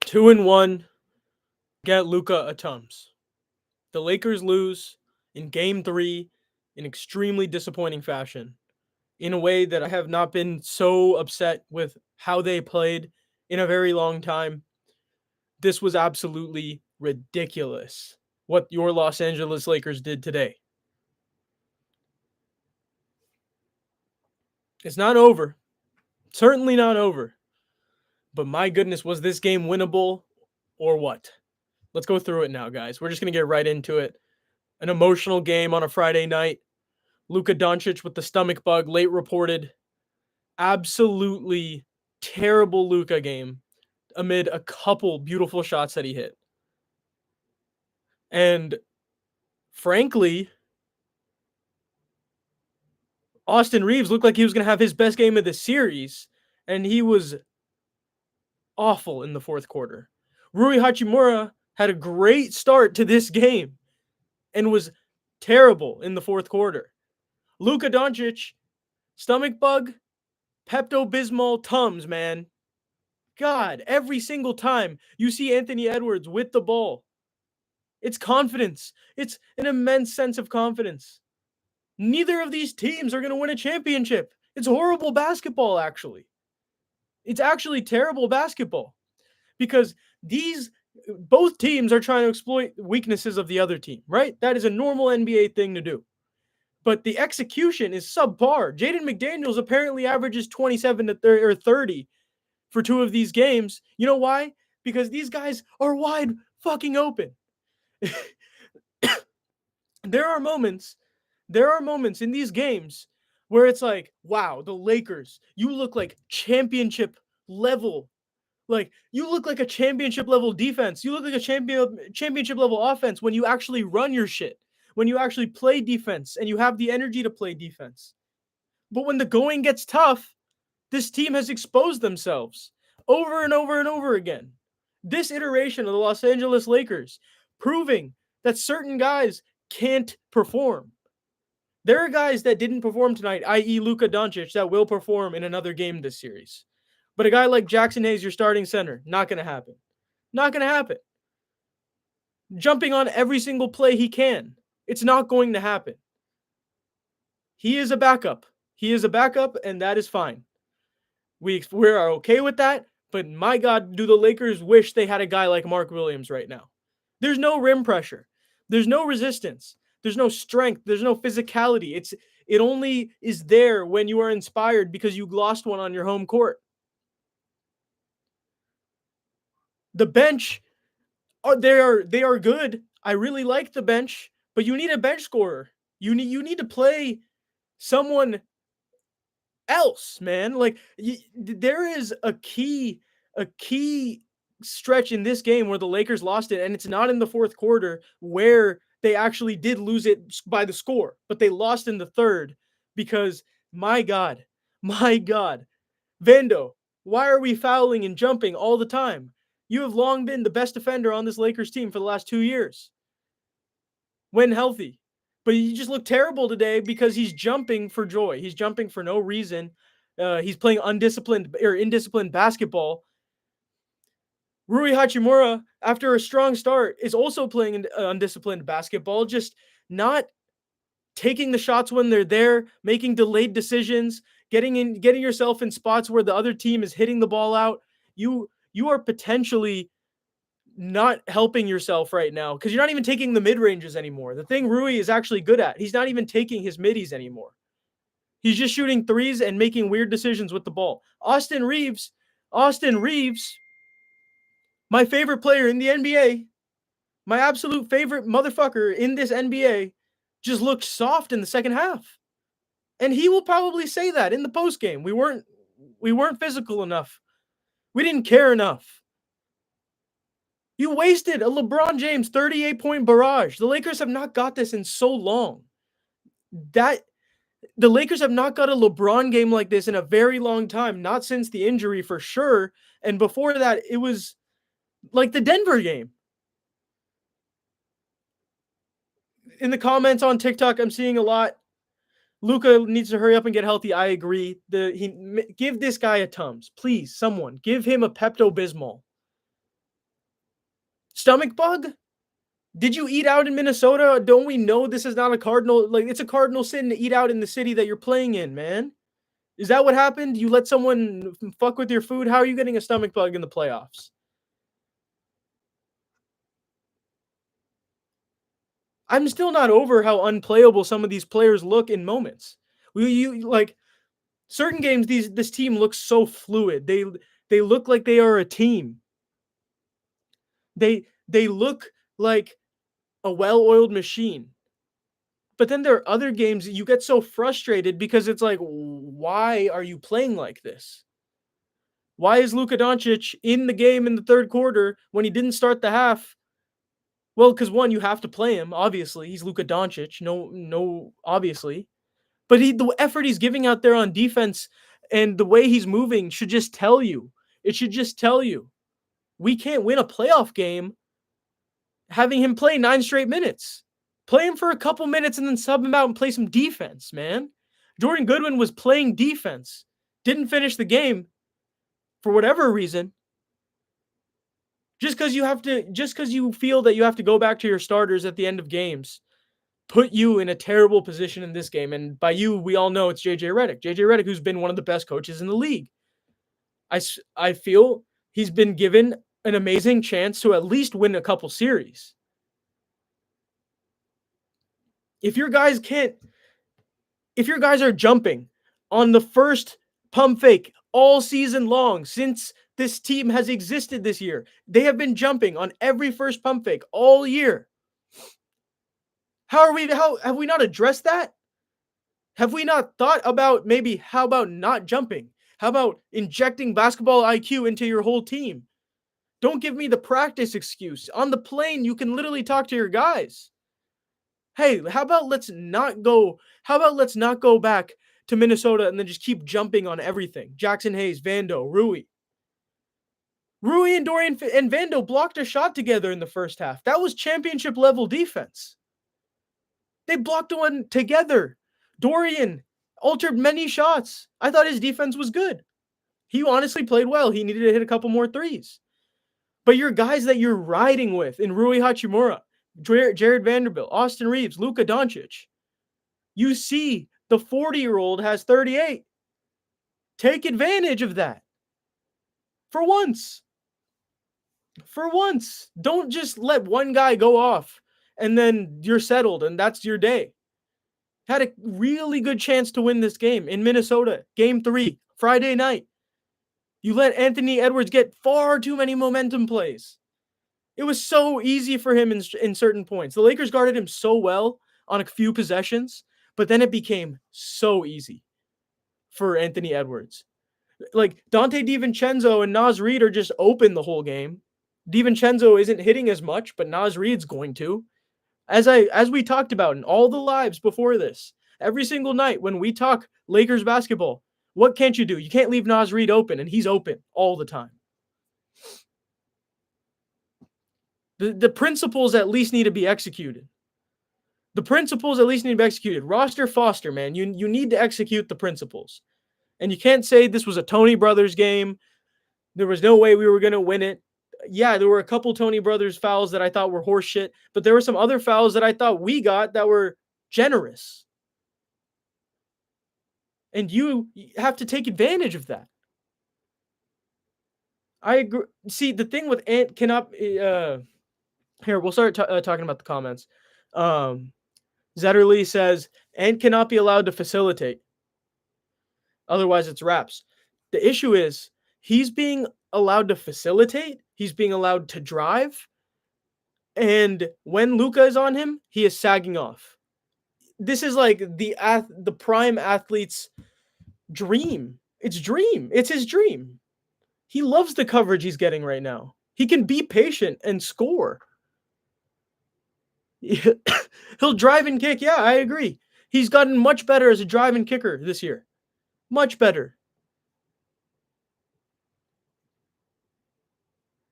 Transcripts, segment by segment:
2-1. Get Luka a Tums. The Lakers lose in game 3 in extremely disappointing fashion. In a way that I have not been so upset with how they played in a very long time. This was absolutely ridiculous what your Los Angeles Lakers did today. It's not over. Certainly not over. But my goodness, was this game winnable or what? Let's go through it now, guys. We're just going to get right into it. An emotional game on a Friday night. Luka Doncic with the stomach bug, late reported. Absolutely terrible Luka game amid a couple beautiful shots that he hit. And frankly, Austin Reeves looked like he was going to have his best game of the series, and he was awful in the fourth quarter. Rui Hachimura had a great start to this game and was terrible in the fourth quarter. Luka Doncic, stomach bug, Pepto-Bismol Tums, man. God, every single time you see Anthony Edwards with the ball, it's confidence. It's an immense sense of confidence. Neither of these teams are going to win a championship. It's horrible basketball, actually. It's actually terrible basketball because both teams are trying to exploit weaknesses of the other team, right? That is a normal NBA thing to do. But the execution is subpar. Jaden McDaniels apparently averages 27 to 30 for 2 of these games. You know why? Because these guys are wide fucking open. There are moments in these games where it's like, wow, the Lakers, you look like championship level. Like, you look like a championship level defense. You look like a championship level offense when you actually run your shit, when you actually play defense and you have the energy to play defense. But when the going gets tough, this team has exposed themselves over and over and over again. This iteration of the Los Angeles Lakers proving that certain guys can't perform. There are guys that didn't perform tonight, i.e. Luka Doncic, that will perform in another game this series. But a guy like Jackson Hayes, your starting center, not going to happen. Not going to happen. Jumping on every single play he can. It's not going to happen. He is a backup. He is a backup, and that is fine. We are okay with that, but my God, do the Lakers wish they had a guy like Mark Williams right now. There's no rim pressure. There's no resistance. There's no strength. There's no physicality. It only is there when you are inspired because you lost one on your home court. The bench, they are good. I really like the bench, but you need a bench scorer. You need to play someone else, man. Like, there is a key stretch in this game where the Lakers lost it, and it's not in the fourth quarter where they actually did lose it by the score, but they lost in the third because, my God, Vando, why are we fouling and jumping all the time? You have long been the best defender on this Lakers team for the last 2 years when healthy. But he just looked terrible today because he's jumping for joy. He's jumping for no reason. He's playing indisciplined basketball. Rui Hachimura, after a strong start, is also playing undisciplined basketball, just not taking the shots when they're there, making delayed decisions, getting yourself in spots where the other team is hitting the ball out. You are potentially not helping yourself right now because you're not even taking the mid-ranges anymore. The thing Rui is actually good at, he's not even taking his middies anymore. He's just shooting threes and making weird decisions with the ball. Austin Reeves, my favorite player in the NBA, my absolute favorite motherfucker in this NBA, just looked soft in the second half. And he will probably say that in the postgame. We weren't physical enough. We didn't care enough. You wasted a LeBron James 38-point barrage. The Lakers have not got this in so long. The Lakers have not got a LeBron game like this in a very long time, not since the injury for sure. And before that, it was like the Denver game. In the comments on TikTok, I'm seeing a lot. Luka needs to hurry up and get healthy. I agree. Give this guy a Tums. Please, someone. Give him a Pepto-Bismol. Stomach bug? Did you eat out in Minnesota? Don't we know this is not a cardinal, like, it's a cardinal sin to eat out in the city that you're playing in, man? Is that what happened? You let someone fuck with your food? How are you getting a stomach bug in the playoffs? I'm still not over how unplayable some of these players look in moments. You like certain games, this team looks so fluid. They look like they are a team. They look like a well-oiled machine. But then there are other games that you get so frustrated because it's like, why are you playing like this? Why is Luka Doncic in the game in the third quarter when he didn't start the half? Well, because one, you have to play him. Obviously, he's Luka Doncic. No, obviously. But the effort he's giving out there on defense and the way he's moving should just tell you. It should just tell you we can't win a playoff game having him play 9 straight minutes. Play him for a couple minutes and then sub him out and play some defense, man. Jordan Goodwin was playing defense, didn't finish the game for whatever reason. Just because you feel that you have to go back to your starters at the end of games, put you in a terrible position in this game. And by you, we all know it's JJ Redick. JJ Redick, who's been one of the best coaches in the league. I feel he's been given an amazing chance to at least win a couple series. If your guys are jumping on the first pump fake all season long since this team has existed this year, they have been jumping on every first pump fake all year. How have we not addressed that? Have we not thought about maybe how about not jumping? How about injecting basketball IQ into your whole team? Don't give me the practice excuse. On the plane, you can literally talk to your guys. Hey, how about let's not go back to Minnesota and then just keep jumping on everything. Jackson Hayes, Vando, Rui. Rui and Dorian and Vando blocked a shot together in the first half. That was championship level defense. They blocked one together. Dorian altered many shots. I thought his defense was good. He honestly played well. He needed to hit a couple more threes. But your guys that you're riding with in Rui Hachimura, Jared Vanderbilt, Austin Reeves, Luka Doncic, you see the 40-year-old has 38. Take advantage of that. For once. Don't just let one guy go off and then you're settled and that's your day. Had a really good chance to win this game in Minnesota. Game 3, Friday night. You let Anthony Edwards get far too many momentum plays. It was so easy for him in certain points. The Lakers guarded him so well on a few possessions, but then it became so easy for Anthony Edwards. Like Dante DiVincenzo and Naz Reid are just open the whole game. DiVincenzo isn't hitting as much, but Naz Reid's going to. As we talked about in all the lives before this, every single night when we talk Lakers basketball, what can't you do? You can't leave Naz Reid open, and he's open all the time. The principles at least need to be executed. Roster Foster, man, you need to execute the principles. And you can't say this was a Tony Brothers game. There was no way we were going to win it. Yeah, there were a couple Tony Brothers fouls that I thought were horseshit, but there were some other fouls that I thought we got that were generous. And you have to take advantage of that. I agree. See, the thing with Ant cannot... here, we'll start talking about the comments. Zetterly says, Ant cannot be allowed to facilitate. Otherwise, it's wraps. The issue is, he's being allowed to facilitate. He's being allowed to drive. And when Luka is on him, he is sagging off. This is like the prime athlete's dream. It's his dream. He loves the coverage he's getting right now. He can be patient and score. He'll drive and kick. Yeah, I agree. He's gotten much better as a drive and kicker this year. Much better.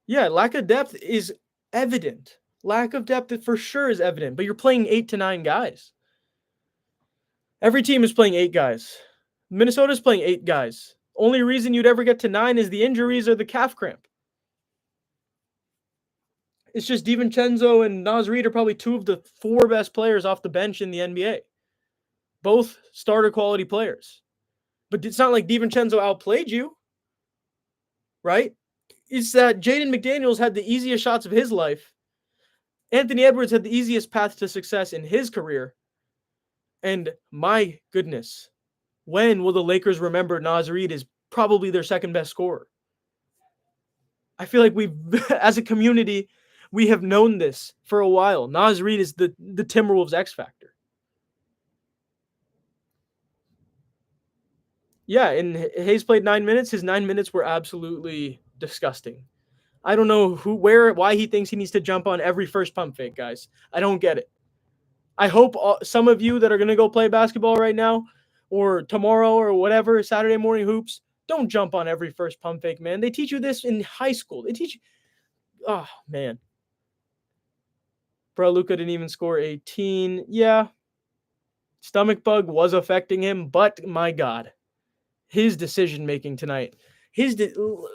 Yeah, lack of depth is evident. Lack of depth for sure is evident, but you're playing 8 to 9 guys. Every team is playing 8 guys. Minnesota's playing 8 guys. Only reason you'd ever get to 9 is the injuries or the calf cramp. It's just DiVincenzo and Naz Reid are probably two of the four best players off the bench in the NBA. Both starter quality players. But it's not like DiVincenzo outplayed you, right? It's that Jaden McDaniels had the easiest shots of his life. Anthony Edwards had the easiest path to success in his career. And my goodness, when will the Lakers remember Naz Reid is probably their second best scorer? I feel like we've, as a community, we have known this for a while. Naz Reid is the Timberwolves X factor. Yeah, and Hayes played 9 minutes. His 9 minutes were absolutely disgusting. I don't know why he thinks he needs to jump on every first pump fake, guys. I don't get it. I hope some of you that are going to go play basketball right now or tomorrow or whatever, Saturday morning hoops, don't jump on every first pump fake, man. They teach you this in high school. They teach you. Oh, man. Bro, Luka didn't even score 18. Yeah. Stomach bug was affecting him, but my God. His decision making tonight.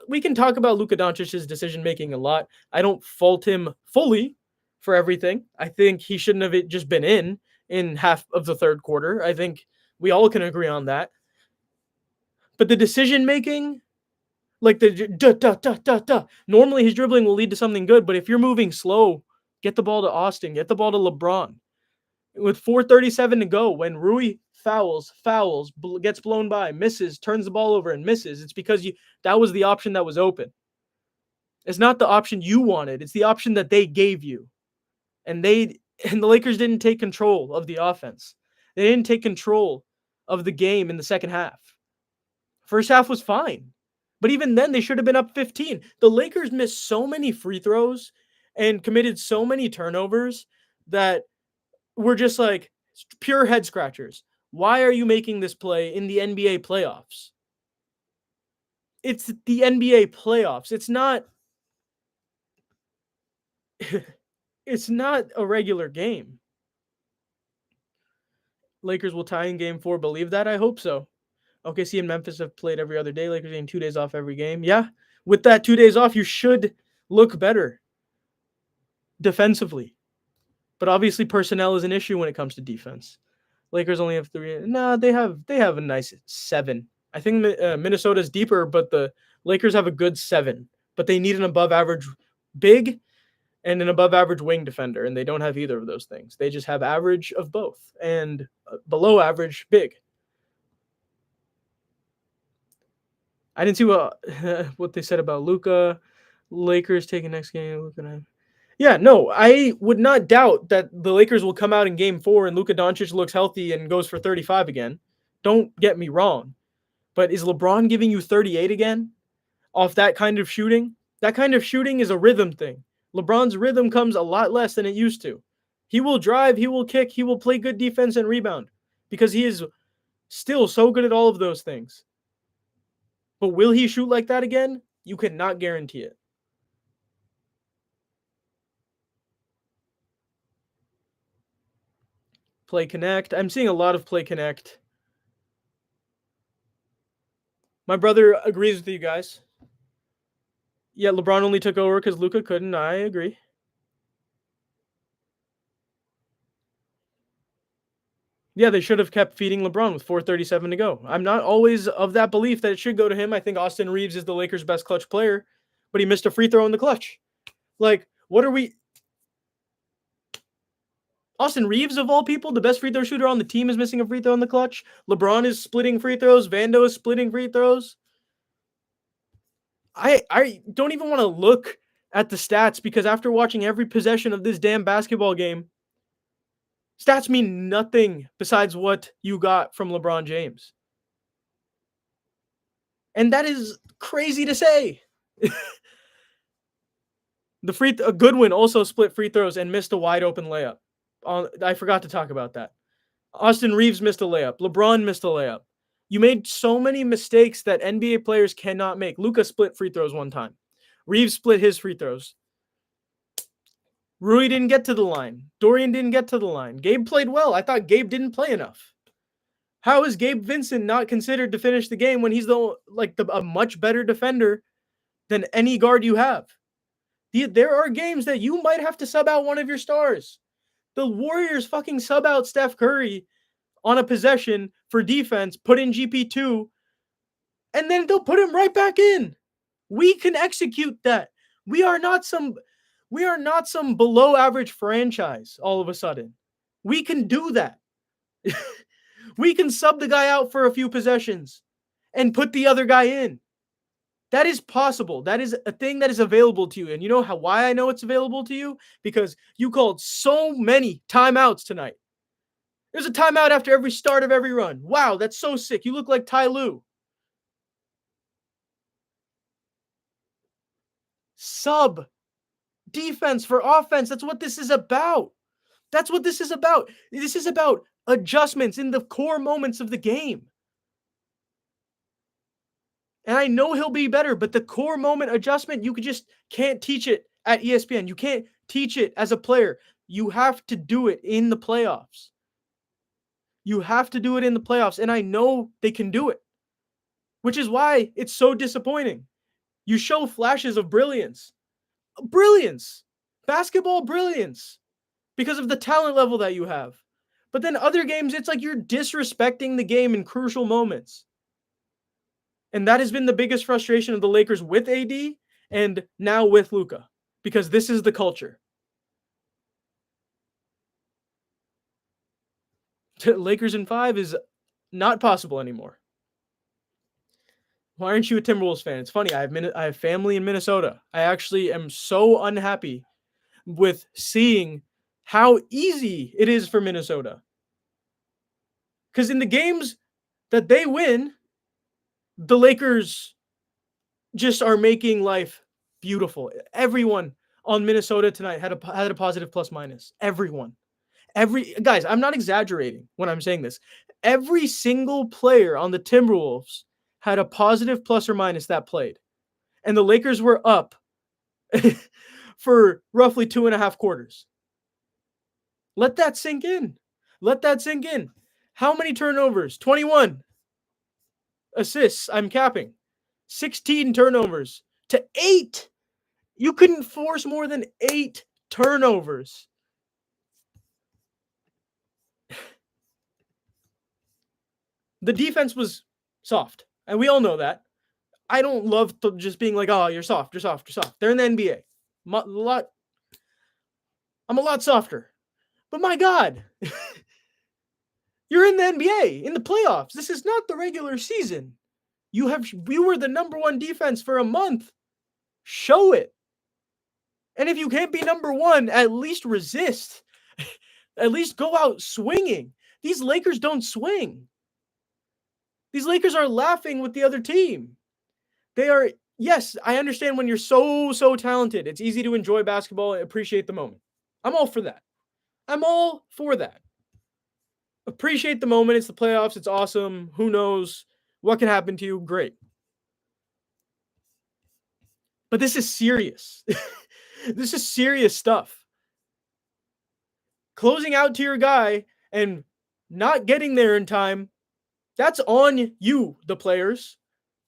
We can talk about Luka Doncic's decision making a lot. I don't fault him fully for everything. I think he shouldn't have just been in half of the third quarter. I think we all can agree on that. But the decision making, like the normally his dribbling will lead to something good, but if you're moving slow, get the ball to Austin, get the ball to LeBron. With 4:37 to go, when Rui fouls, gets blown by, misses, turns the ball over and misses, it's because that was the option that was open. It's not the option you wanted. It's the option that they gave you. And the Lakers didn't take control of the offense. They didn't take control of the game in the second half. First half was fine. But even then, they should have been up 15. The Lakers missed so many free throws and committed so many turnovers that we're just like pure head scratchers. Why are you making this play in the NBA playoffs? It's the NBA playoffs. It's not it's not a regular game. Lakers will tie in game 4. Believe that? I hope so. OKC and Memphis have played every other day. Lakers getting 2 days off every game. Yeah, with that 2 days off, you should look better defensively. But obviously personnel is an issue when it comes to defense. Lakers only have 3. No, they have a nice 7. I think Minnesota's deeper, but the Lakers have a good 7. But they need an above average big and an above average wing defender, and they don't have either of those things. They just have average of both and below average big. I didn't see what they said about Luka. Lakers taking next game. Yeah, no, I would not doubt that the Lakers will come out in game 4 and Luka Doncic looks healthy and goes for 35 again. Don't get me wrong. But is LeBron giving you 38 again off that kind of shooting? That kind of shooting is a rhythm thing. LeBron's rhythm comes a lot less than it used to. He will drive, he will kick, he will play good defense and rebound because he is still so good at all of those things. But will he shoot like that again? You cannot guarantee it. Play connect. I'm seeing a lot of play connect. My brother agrees with you guys. Yeah, LeBron only took over because Luka couldn't. I agree. Yeah, they should have kept feeding LeBron with 4:37 to go. I'm not always of that belief that it should go to him. I think Austin Reeves is the Lakers' best clutch player, but he missed a free throw in the clutch. Like, what are we... Austin Reeves, of all people, the best free throw shooter on the team, is missing a free throw in the clutch. LeBron is splitting free throws. Vando is splitting free throws. I don't even want to look at the stats because after watching every possession of this damn basketball game, stats mean nothing besides what you got from LeBron James. And that is crazy to say. Goodwin also split free throws and missed a wide open layup. I forgot to talk about that. Austin Reeves missed a layup. LeBron missed a layup. You made so many mistakes that NBA players cannot make. Luka split free throws one time. Reeves split his free throws. Rui didn't get to the line. Dorian didn't get to the line. Gabe played well. I thought Gabe didn't play enough. How is Gabe Vincent not considered to finish the game when he's a much better defender than any guard you have? There are games that you might have to sub out one of your stars. The Warriors fucking sub out Steph Curry on a possession for defense, put in GP2, and then they'll put him right back in. We can execute that. We are not some below average franchise all of a sudden. We can do that. We can sub the guy out for a few possessions and put the other guy in. That is possible. That is a thing that is available to you. And you know why I know it's available to you? Because you called so many timeouts tonight. There's a timeout after every start of every run. Wow, that's so sick. You look like Ty Lue. Sub defense for offense. That's what this is about. That's what this is about. This is about adjustments in the core moments of the game. And I know he'll be better, but the core moment adjustment, you just can't teach it at ESPN. You can't teach it as a player. You have to do it in the playoffs. You have to do it in the playoffs. And I know they can do it, which is why it's so disappointing. You show flashes of brilliance, basketball brilliance, because of the talent level that you have. But then other games, it's like you're disrespecting the game in crucial moments. And that has been the biggest frustration of the Lakers with AD and now with Luka, because this is the culture. Lakers in 5 is not possible anymore. Why aren't you a Timberwolves fan? It's funny. I have family in Minnesota. I actually am so unhappy with seeing how easy it is for Minnesota. Because in the games that they win, the Lakers just are making life beautiful. Everyone on Minnesota tonight had a positive plus minus. Everyone. Guys, I'm not exaggerating when I'm saying this. Every single player on the Timberwolves had a positive plus or minus that played. And the Lakers were up for roughly 2.5 quarters. Let that sink in. Let that sink in. How many turnovers? 21 assists. I'm capping. 16 turnovers to 8. You couldn't force more than 8 turnovers. The defense was soft, and we all know that. I don't love just being like, oh, you're soft. They're in the NBA. I'm a lot softer. But my God, you're in the NBA, in the playoffs. This is not the regular season. You were the number 1 defense for a month. Show it. And if you can't be number 1, at least resist. At least go out swinging. These Lakers don't swing. These Lakers are laughing with the other team. Yes, I understand when you're so talented. It's easy to enjoy basketball and appreciate the moment. I'm all for that. Appreciate the moment. It's the playoffs. It's awesome. Who knows what can happen to you? Great. But this is serious. This is serious stuff. Closing out to your guy and not getting there in time, that's on you, the players.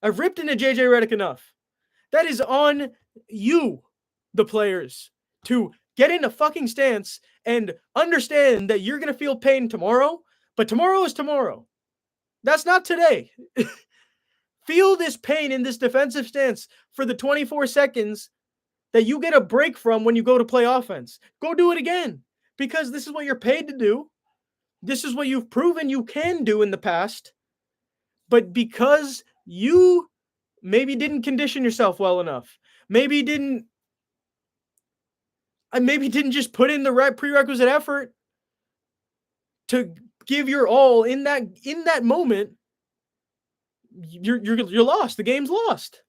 I've ripped into JJ Redick enough. That is on you, the players, to get in a fucking stance and understand that you're going to feel pain tomorrow, but tomorrow is tomorrow. That's not today. Feel this pain in this defensive stance for the 24 seconds that you get a break from when you go to play offense. Go do it again, because this is what you're paid to do. This is what you've proven you can do in the past. But because you maybe didn't condition yourself well enough, maybe didn't just put in the right prerequisite effort to give your all in that moment, you're lost. The game's lost.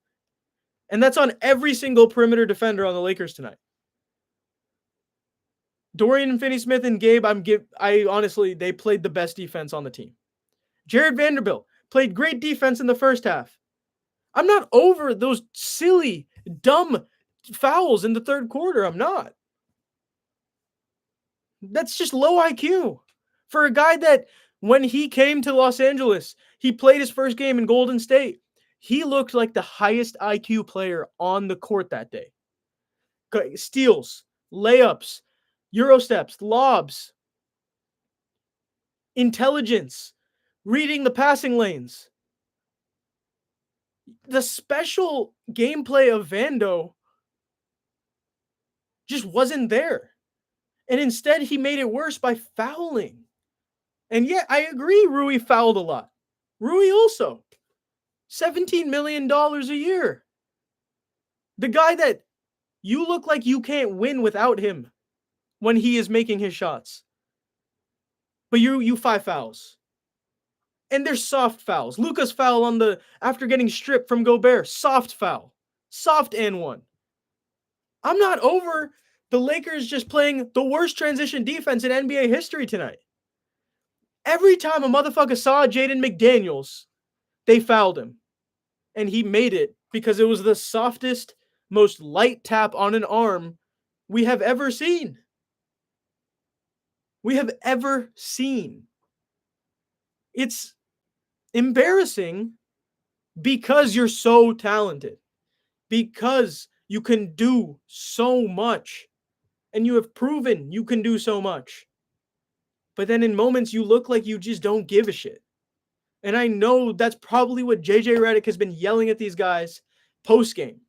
And that's on every single perimeter defender on the Lakers tonight. Dorian Finney-Smith and Gabe, I honestly, they played the best defense on the team. Jared Vanderbilt played great defense in the first half. I'm not over those silly, dumb fouls in the third quarter. I'm not. That's just low IQ. For a guy that, when he came to Los Angeles, he played his first game in Golden State. He looked like the highest IQ player on the court that day. steals, layups, euro steps, lobs, intelligence, reading the passing lanes. The special gameplay of Vando just wasn't there. And instead, he made it worse by fouling. And yeah, I agree, Rui fouled a lot. Rui also. $17 million a year. The guy that you look like you can't win without him when he is making his shots. But you 5 fouls. And they're soft fouls. Luka's foul on the after getting stripped from Gobert, soft foul. Soft and one. I'm not over the Lakers just playing the worst transition defense in NBA history tonight. Every time a motherfucker saw Jaden McDaniels, they fouled him. And he made it because it was the softest, most light tap on an arm we have ever seen. We have ever seen. It's embarrassing because you're so talented. Because you can do so much. And you have proven you can do so much. But then in moments you look like you just don't give a shit. And I know that's probably what JJ Redick has been yelling at these guys post-game.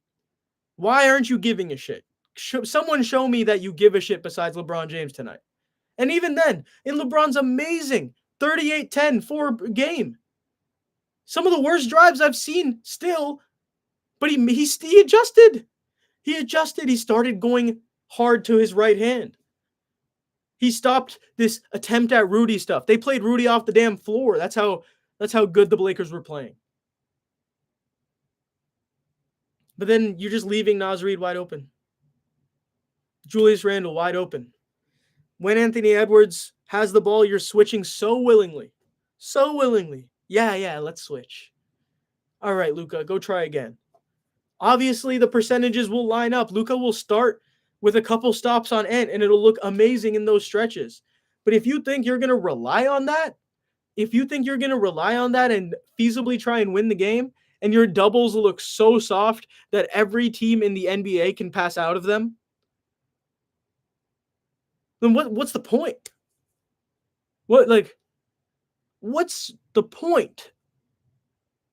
Why aren't you giving a shit? Someone show me that you give a shit besides LeBron James tonight. And even then, in LeBron's amazing 38-10 4 game. Some of the worst drives I've seen still, but he adjusted. He adjusted. He started going hard to his right hand. He stopped this attempt at Rudy stuff. They played Rudy off the damn floor. That's how good the Lakers were playing. But then you're just leaving Naz Reid wide open. Julius Randle wide open. When Anthony Edwards has the ball, you're switching so willingly. So willingly. Yeah, let's switch. All right, Luka, go try again. Obviously, the percentages will line up. Luka will start with a couple stops on Ant, and it'll look amazing in those stretches. But if you think you're going to rely on that, and feasibly try and win the game, and your doubles look so soft that every team in the NBA can pass out of them, then what's the point? What's the point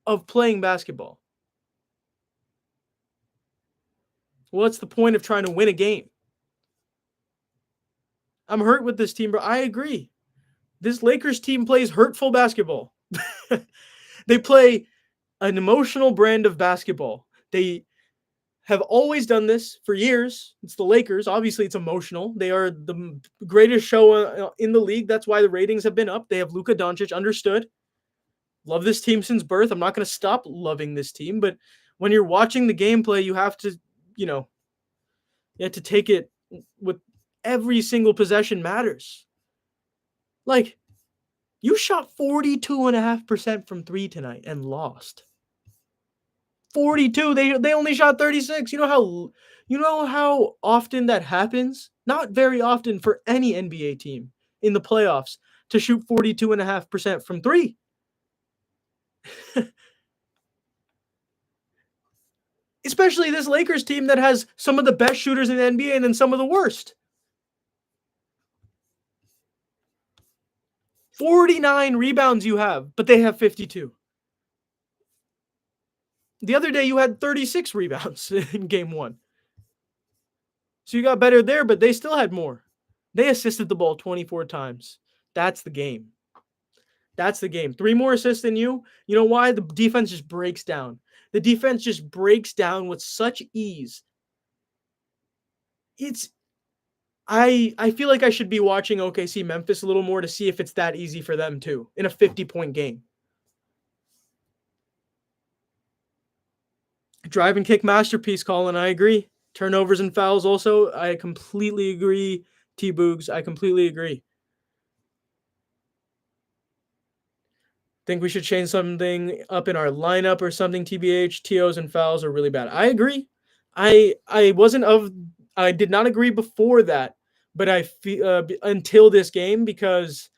of playing basketball? What's the point of trying to win a game? I'm hurt with this team, bro. I agree. This Lakers team plays hurtful basketball. They play an emotional brand of basketball. They have always done this for years. It's the Lakers. Obviously, it's emotional. They are the greatest show in the league. That's why the ratings have been up. They have Luka Doncic, understood. Love this team since birth. I'm not going to stop loving this team. But when you're watching the gameplay, you have to, you have to take it with every single possession matters. Like, you shot 42.5% from 3 tonight and lost. 42. They only shot 36. You know how often that happens? Not very often for any NBA team in the playoffs to shoot 42.5% from 3. Especially this Lakers team that has some of the best shooters in the NBA and then some of the worst. 49 rebounds you have, but they have 52. The other day you had 36 rebounds in game 1. So you got better there, but they still had more. They assisted the ball 24 times. That's the game. 3 more assists than you. You know why? The defense just breaks down. The defense just breaks down with such ease. I feel like I should be watching OKC Memphis a little more to see if it's that easy for them too in a 50-point game. Drive and kick masterpiece, Colin. I agree. Turnovers and fouls also. I completely agree. T-Boogs, I completely agree. Think we should change something up in our lineup or something, TBH. TOs and fouls are really bad. I agree. I did not agree before that, but I feel until this game, because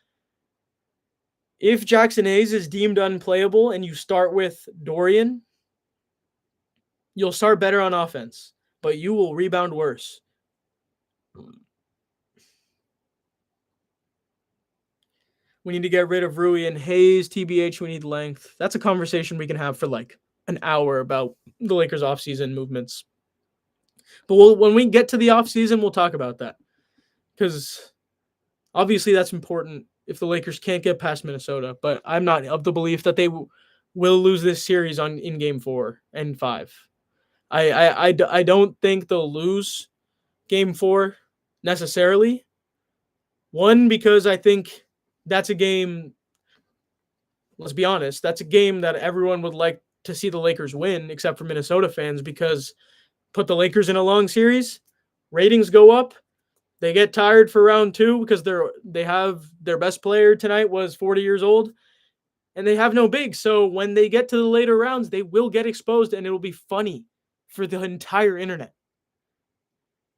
if Jackson Hayes is deemed unplayable and you start with Dorian, you'll start better on offense, but you will rebound worse. We need to get rid of Rui and Hayes. TBH, we need length. That's a conversation we can have for like an hour about the Lakers offseason movements. But when we get to the offseason, we'll talk about that. Because obviously that's important if the Lakers can't get past Minnesota. But I'm not of the belief that they will lose this series in game 4 and 5. I don't think they'll lose game 4 necessarily. One, because I think that's a game, let's be honest, that's a game that everyone would like to see the Lakers win, except for Minnesota fans, because put the Lakers in a long series, ratings go up, they get tired for round 2 because they have their best player tonight was 40 years old, and they have no big. So when they get to the later rounds, they will get exposed, and it will be funny for the entire internet.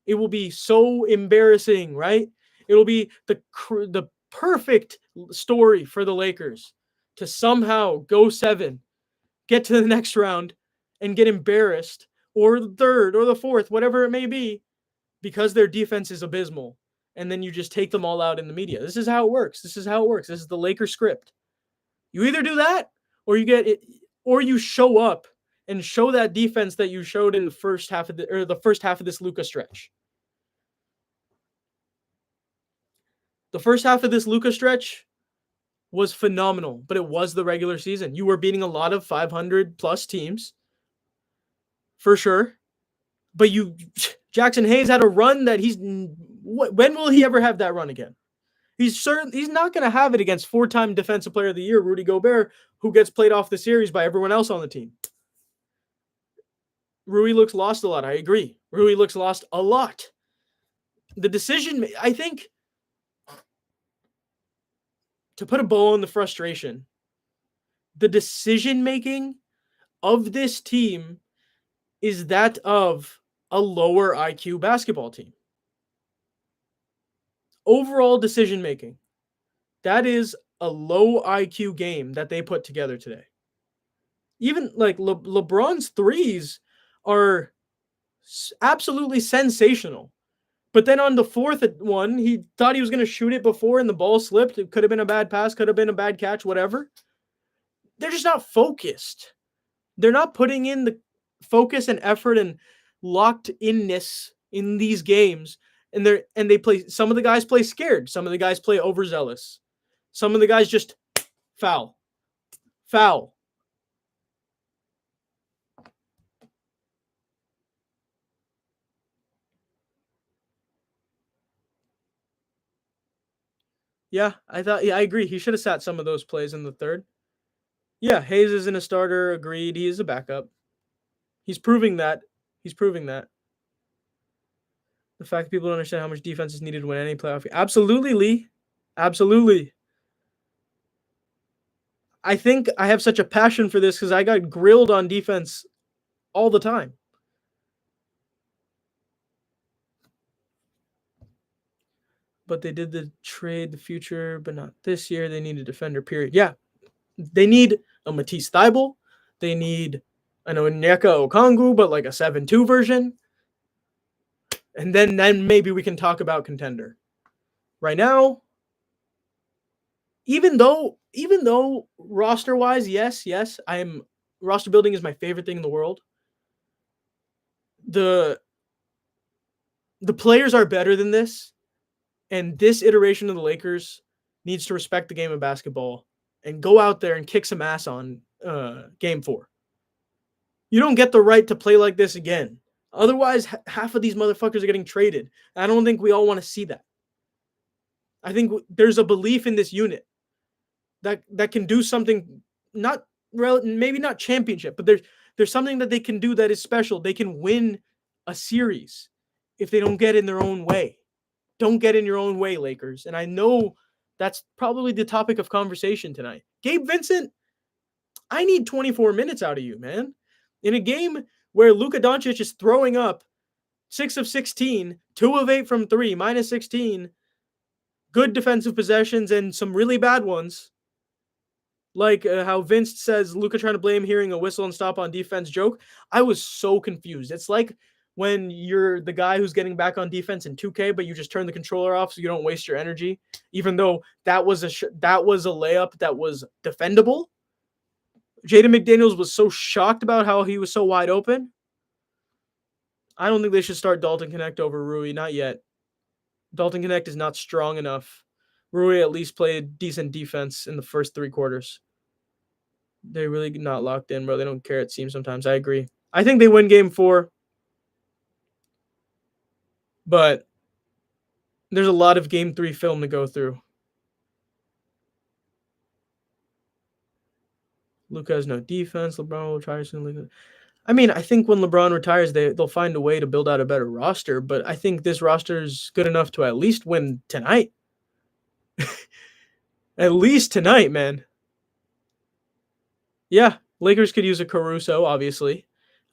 It will be so embarrassing, right? It will be the perfect story for the Lakers to somehow go 7, get to the next round, and get embarrassed, or the third, or the fourth, whatever it may be, because their defense is abysmal. And then you just take them all out in the media. This is how it works. This is the Lakers script. You either do that, or you get it, or you show up and show that defense that you showed in the first half of this Luka stretch. The first half of this Luka stretch was phenomenal, but it was the regular season. You were beating a lot of 500 plus teams, for sure. But Jackson Hayes had a run that when will he ever have that run again? He's not going to have it against 4-time Defensive Player of the Year Rudy Gobert, who gets played off the series by everyone else on the team. Rui looks lost a lot. I agree. Rui looks lost a lot. The decision, I think, to put a bow on the frustration, the decision-making of this team is that of a lower IQ basketball team. Overall decision-making, that is a low IQ game that they put together today. Even like LeBron's threes are absolutely sensational. But then on the fourth one, he thought he was going to shoot it before and the ball slipped. It could have been a bad pass, could have been a bad catch, whatever. They're just not focused. They're not putting in the focus and effort and locked inness in these games. And they play, some of the guys play scared. Some of the guys play overzealous. Some of the guys just foul. Yeah, I agree. He should have sat some of those plays in the third. Yeah, Hayes isn't a starter. Agreed. He is a backup. He's proving that. The fact that people don't understand how much defense is needed to win any playoff game. Absolutely, Lee. Absolutely. I think I have such a passion for this because I got grilled on defense all the time. But they did the trade the future, but not this year. They need a defender, period. Yeah. They need a Matisse Thybulle. They need an Onyeka Okongwu, but like a 7-2 version. And then maybe we can talk about contender. Right now, even though roster-wise, yes, roster building is my favorite thing in the world. The players are better than this, and this iteration of the Lakers needs to respect the game of basketball and go out there and kick some ass on game 4. You don't get the right to play like this again. Otherwise, half of these motherfuckers are getting traded. I don't think we all want to see that. I think there's a belief in this unit that can do something, maybe not championship, but there's something that they can do that is special. They can win a series if they don't get in their own way. Don't get in your own way, Lakers. And I know that's probably the topic of conversation tonight. Gabe Vincent, I need 24 minutes out of you, man. In a game where Luka Doncic is throwing up 6 of 16, 2 of 8 from 3, minus 16, good defensive possessions and some really bad ones. Like how Vince says Luka trying to blame hearing a whistle and stop on defense joke. I was so confused. It's like when you're the guy who's getting back on defense in 2K, but you just turn the controller off so you don't waste your energy, even though that was a layup that was defendable. Jaden McDaniels was so shocked about how he was so wide open. I don't think they should start Dalton Connect over Rui. Not yet. Dalton Connect is not strong enough. Rui at least played decent defense in the first 3 quarters. They're really not locked in, bro. They don't care, it seems sometimes. I agree. I think they win game 4. But there's a lot of game 3 film to go through. Luka has no defense. LeBron will try something. I mean, I think when LeBron retires, they'll find a way to build out a better roster. But I think this roster is good enough to at least win tonight. At least tonight, man. Yeah, Lakers could use a Caruso, obviously.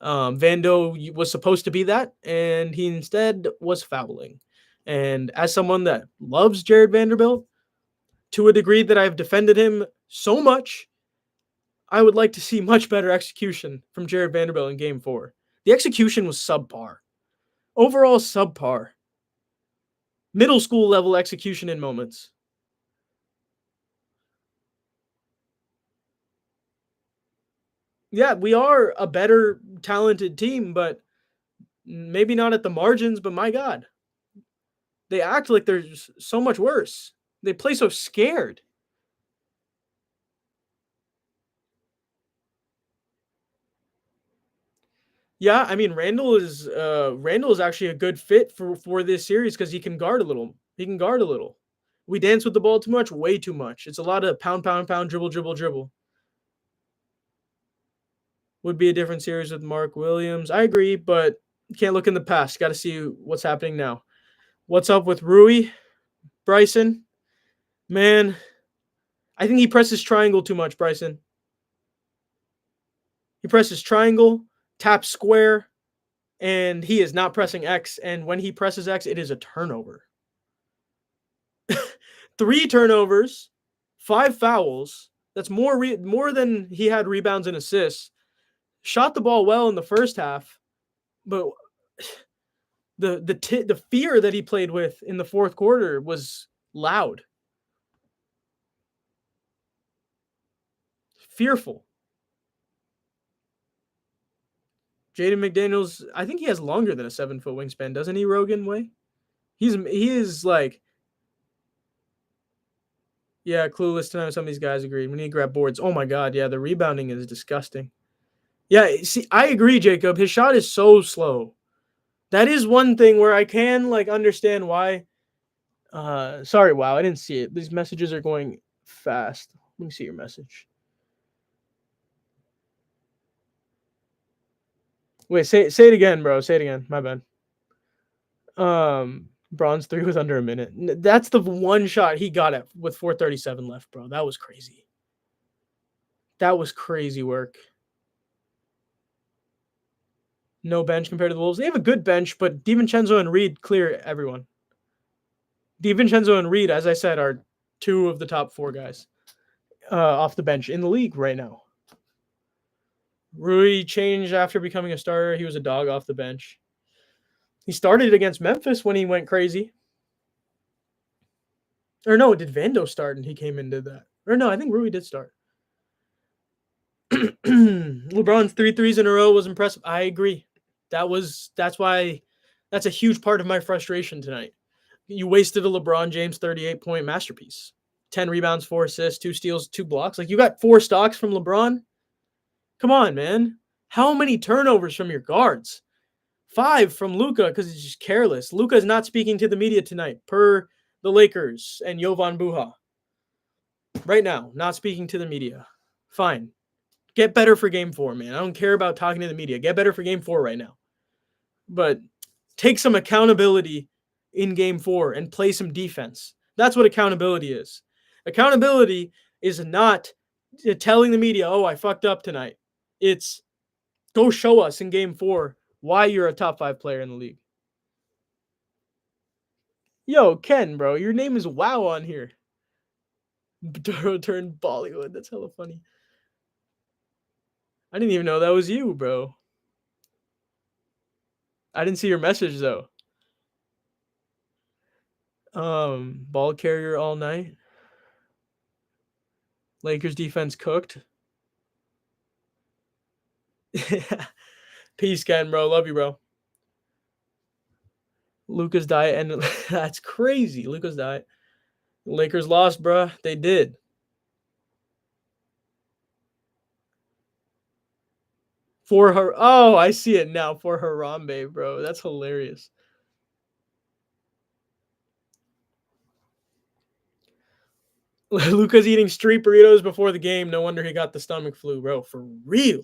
Vando was supposed to be that, and he instead was fouling. And as someone that loves Jared Vanderbilt, to a degree that I've defended him so much, I would like to see much better execution from Jared Vanderbilt in game 4. The execution was subpar. Overall, subpar. Middle school level execution in moments. Yeah, we are a better talented team, but maybe not at the margins, but my God. They act like they're so much worse. They play so scared. Yeah, I mean Randall is actually a good fit for this series because he can guard a little. He can guard a little. We dance with the ball too much, way too much. It's a lot of pound, pound, pound, dribble, dribble, dribble. Would be a different series with Mark Williams. I agree, but you can't look in the past. Got to see what's happening now. What's up with Rui, Bryson? Man, I think he presses triangle too much, Bryson. He presses triangle, taps square, and he is not pressing X. And when he presses X, it is a turnover. 3 turnovers, 5 fouls. That's more than he had rebounds and assists. Shot the ball well in the first half, but the fear that he played with in the fourth quarter was loud. Fearful. Jaden McDaniels, I think he has longer than a 7-foot wingspan, doesn't he, Rogan Way? He is like, yeah, clueless tonight. Some of these guys agreed. We need to grab boards. Oh my God, yeah, the rebounding is disgusting. Yeah, see, I agree, Jacob. His shot is so slow. That is one thing where I can like understand why. Sorry, wow, I didn't see it. These messages are going fast. Let me see your message. Wait, say it again, bro. Say it again. My bad. Bronze 3 was under a minute. That's the one shot he got at with 4:37 left, bro. That was crazy. That was crazy work. No bench compared to the Wolves. They have a good bench, but DiVincenzo and Reed clear everyone. DiVincenzo and Reed, as I said, are 2 of the top 4 guys off the bench in the league right now. Rui changed after becoming a starter. He was a dog off the bench. He started against Memphis when he went crazy. Or no, did Vando start and he came and did that? Or no, I think Rui did start. LeBron's 3 threes in a row was impressive. I agree. That's a huge part of my frustration tonight. You wasted a LeBron James 38-point masterpiece. 10 rebounds, 4 assists, 2 steals, 2 blocks. Like you got 4 stocks from LeBron. Come on, man. How many turnovers from your guards? 5 from Luka because he's just careless. Luka is not speaking to the media tonight, per the Lakers and Jovan Buha. Right now, not speaking to the media. Fine. Get better for game 4, man. I don't care about talking to the media. Get better for game 4 right now. But take some accountability in game 4 and play some defense. That's what accountability is. Accountability is not telling the media, oh, I fucked up tonight. It's go show us in game 4 why you're a top 5 player in the league. Yo, Ken, bro, your name is Wow on here. Duro turned Bollywood. That's hella funny. I didn't even know that was you, bro. I didn't see your message though. Ball carrier all night. Lakers defense cooked. Peace, Ken, bro. Love you, bro. Luca's diet and that's crazy. Luca's diet. Lakers lost, bro. They did. For her. Oh, I see it now. For Harambe, bro. That's hilarious. Luca's eating street burritos before the game. No wonder he got the stomach flu, bro. For real.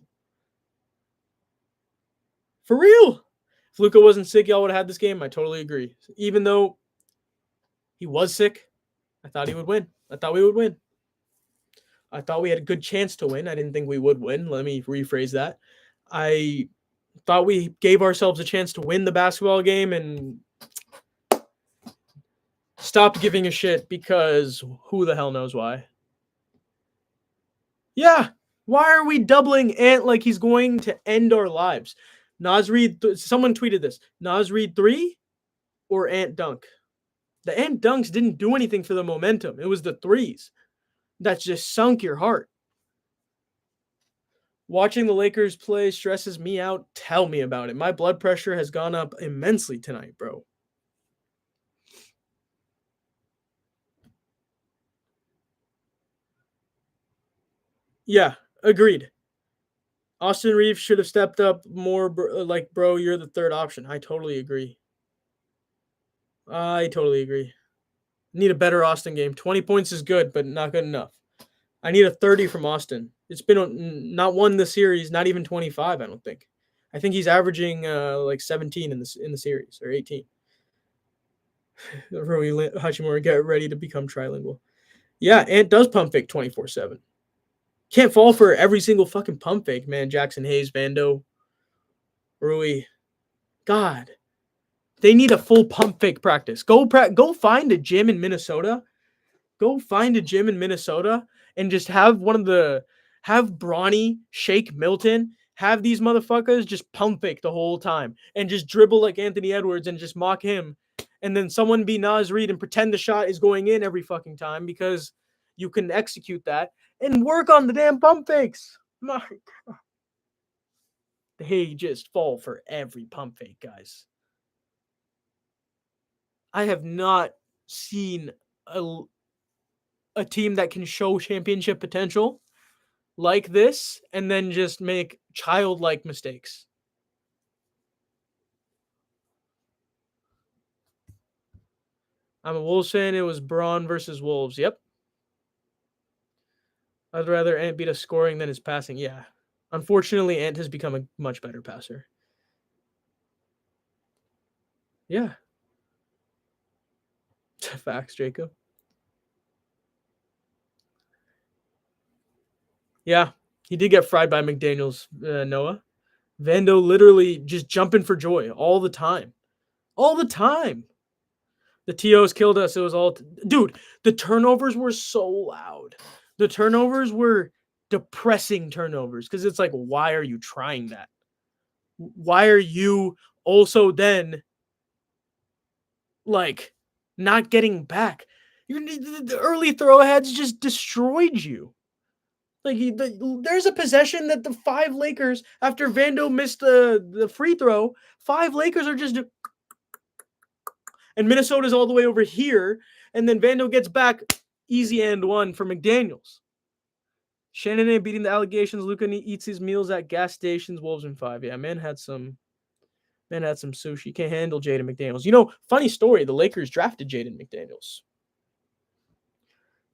For real. If Luca wasn't sick, y'all would have had this game. I totally agree. Even though he was sick, I thought he would win. I thought we would win. I thought we had a good chance to win. I didn't think we would win. Let me rephrase that. I thought we gave ourselves a chance to win the basketball game and stopped giving a shit because who the hell knows why. Yeah. Why are we doubling Ant like he's going to end our lives? Naz Reid, someone tweeted this. Naz Reid 3 or Ant dunk? The Ant dunks didn't do anything for the momentum. It was the threes that just sunk your heart. Watching the Lakers play stresses me out. Tell me about it. My blood pressure has gone up immensely tonight, bro. Yeah, agreed. Austin Reeves should have stepped up more. Like, bro, you're the third option. I totally agree. I totally agree. Need a better Austin game. 20 points is good, but not good enough. I need a 30 from Austin. It's been not one this series, not even 25, I don't think. I think he's averaging like 17 in the series, or 18. Rui Hachimura, get ready to become trilingual. Yeah, Ant does pump fake 24/7. Can't fall for every single fucking pump fake, man. Jackson Hayes, Vando, Rui. God. They need a full pump fake practice. Go find a gym in Minnesota. Go find a gym in Minnesota and just have Bronny, Shake Milton, have these motherfuckers just pump fake the whole time and just dribble like Anthony Edwards and just mock him. And then someone be Naz Reid and pretend the shot is going in every fucking time because you can execute that and work on the damn pump fakes. My God. They just fall for every pump fake, guys. I have not seen a team that can show championship potential like this and then just make childlike mistakes. I'm a Wolves fan. It was Braun versus Wolves. Yep. I'd rather Ant beat us scoring than his passing. Yeah. Unfortunately, Ant has become a much better passer. Yeah. Facts, Jacob. Yeah. He did get fried by McDaniels, Noah. Vando literally just jumping for joy all the time. All the time. The TOs killed us. It was all... Dude, the turnovers were so loud. The turnovers were depressing turnovers because it's like, why are you trying that? Why are you also then like not getting back? The early throwheads just destroyed you. Like there's a possession that the 5 Lakers, after Vando missed the free throw, 5 Lakers are just... And Minnesota's all the way over here. And then Vando gets back, easy and one for McDaniels. Shannon ain't beating the allegations. Luka eats his meals at gas stations. Wolves in 5. Yeah, man had some sushi. Can't handle Jaden McDaniels. You know, funny story. The Lakers drafted Jaden McDaniels.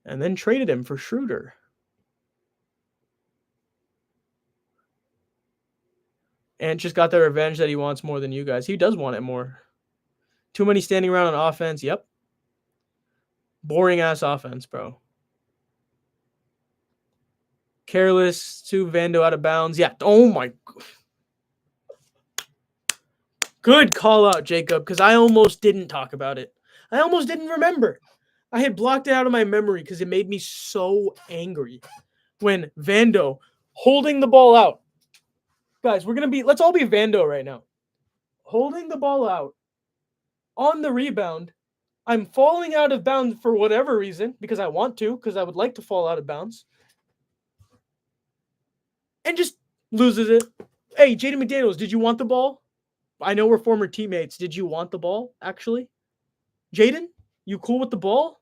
And then traded him for Schroeder. And just got the revenge that he wants more than you guys. He does want it more. Too many standing around on offense. Yep. Boring ass offense, bro. Careless to Vando out of bounds. Yeah. Oh my. Good call out, Jacob, because I almost didn't talk about it. I almost didn't remember. I had blocked it out of my memory because it made me so angry when Vando holding the ball out. Guys, let's all be Vando right now. holding the ball out on the rebound. I'm falling out of bounds for whatever reason, because I want to, because I would like to fall out of bounds, and just loses it. Hey, Jaden McDaniels, did you want the ball? I know we're former teammates. Did you want the ball, actually? Jaden, you cool with the ball?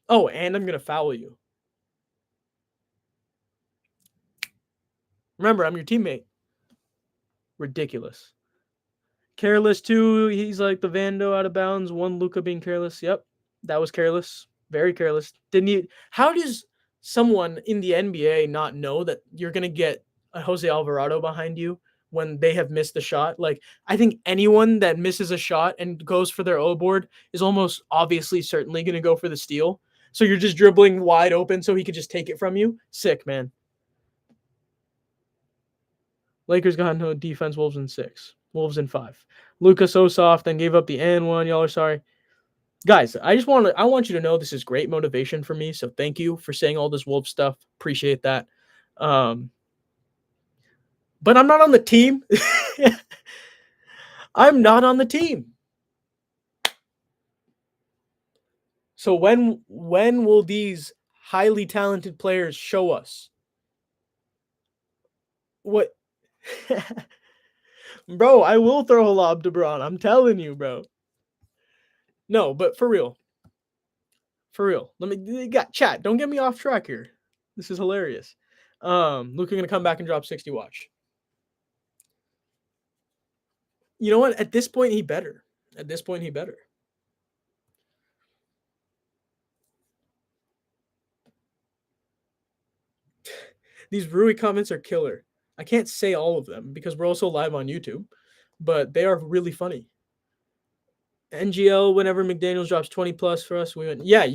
Oh, and I'm going to foul you. Remember, I'm your teammate. Ridiculous. Careless, too. He's like the Vando out of bounds. One Luka being careless. Yep, that was careless. Very careless. Didn't he? How does someone in the NBA not know that you're going to get a Jose Alvarado behind you when they have missed the shot? Like, I think anyone that misses a shot and goes for their O board is almost obviously certainly going to go for the steal. So you're just dribbling wide open so he could just take it from you. Sick, man. Lakers got no defense. Wolves in 6. Wolves in 5. Luka so soft, then gave up the and one. Y'all are sorry. Guys, I want you to know this is great motivation for me. So thank you for saying all this Wolves stuff. Appreciate that. But I'm not on the team. I'm not on the team. So when will these highly talented players show us what? Bro, I will throw a lob to Braun. I'm telling you, bro. No, but for real. For real. Chat. Don't get me off track here. This is hilarious. Luka gonna come back and drop 60. Watch. You know what? At this point, he better. These Rui comments are killer. I can't say all of them because we're also live on YouTube, but they are really funny. NGL, whenever McDaniels drops 20 plus for us, we went, yeah,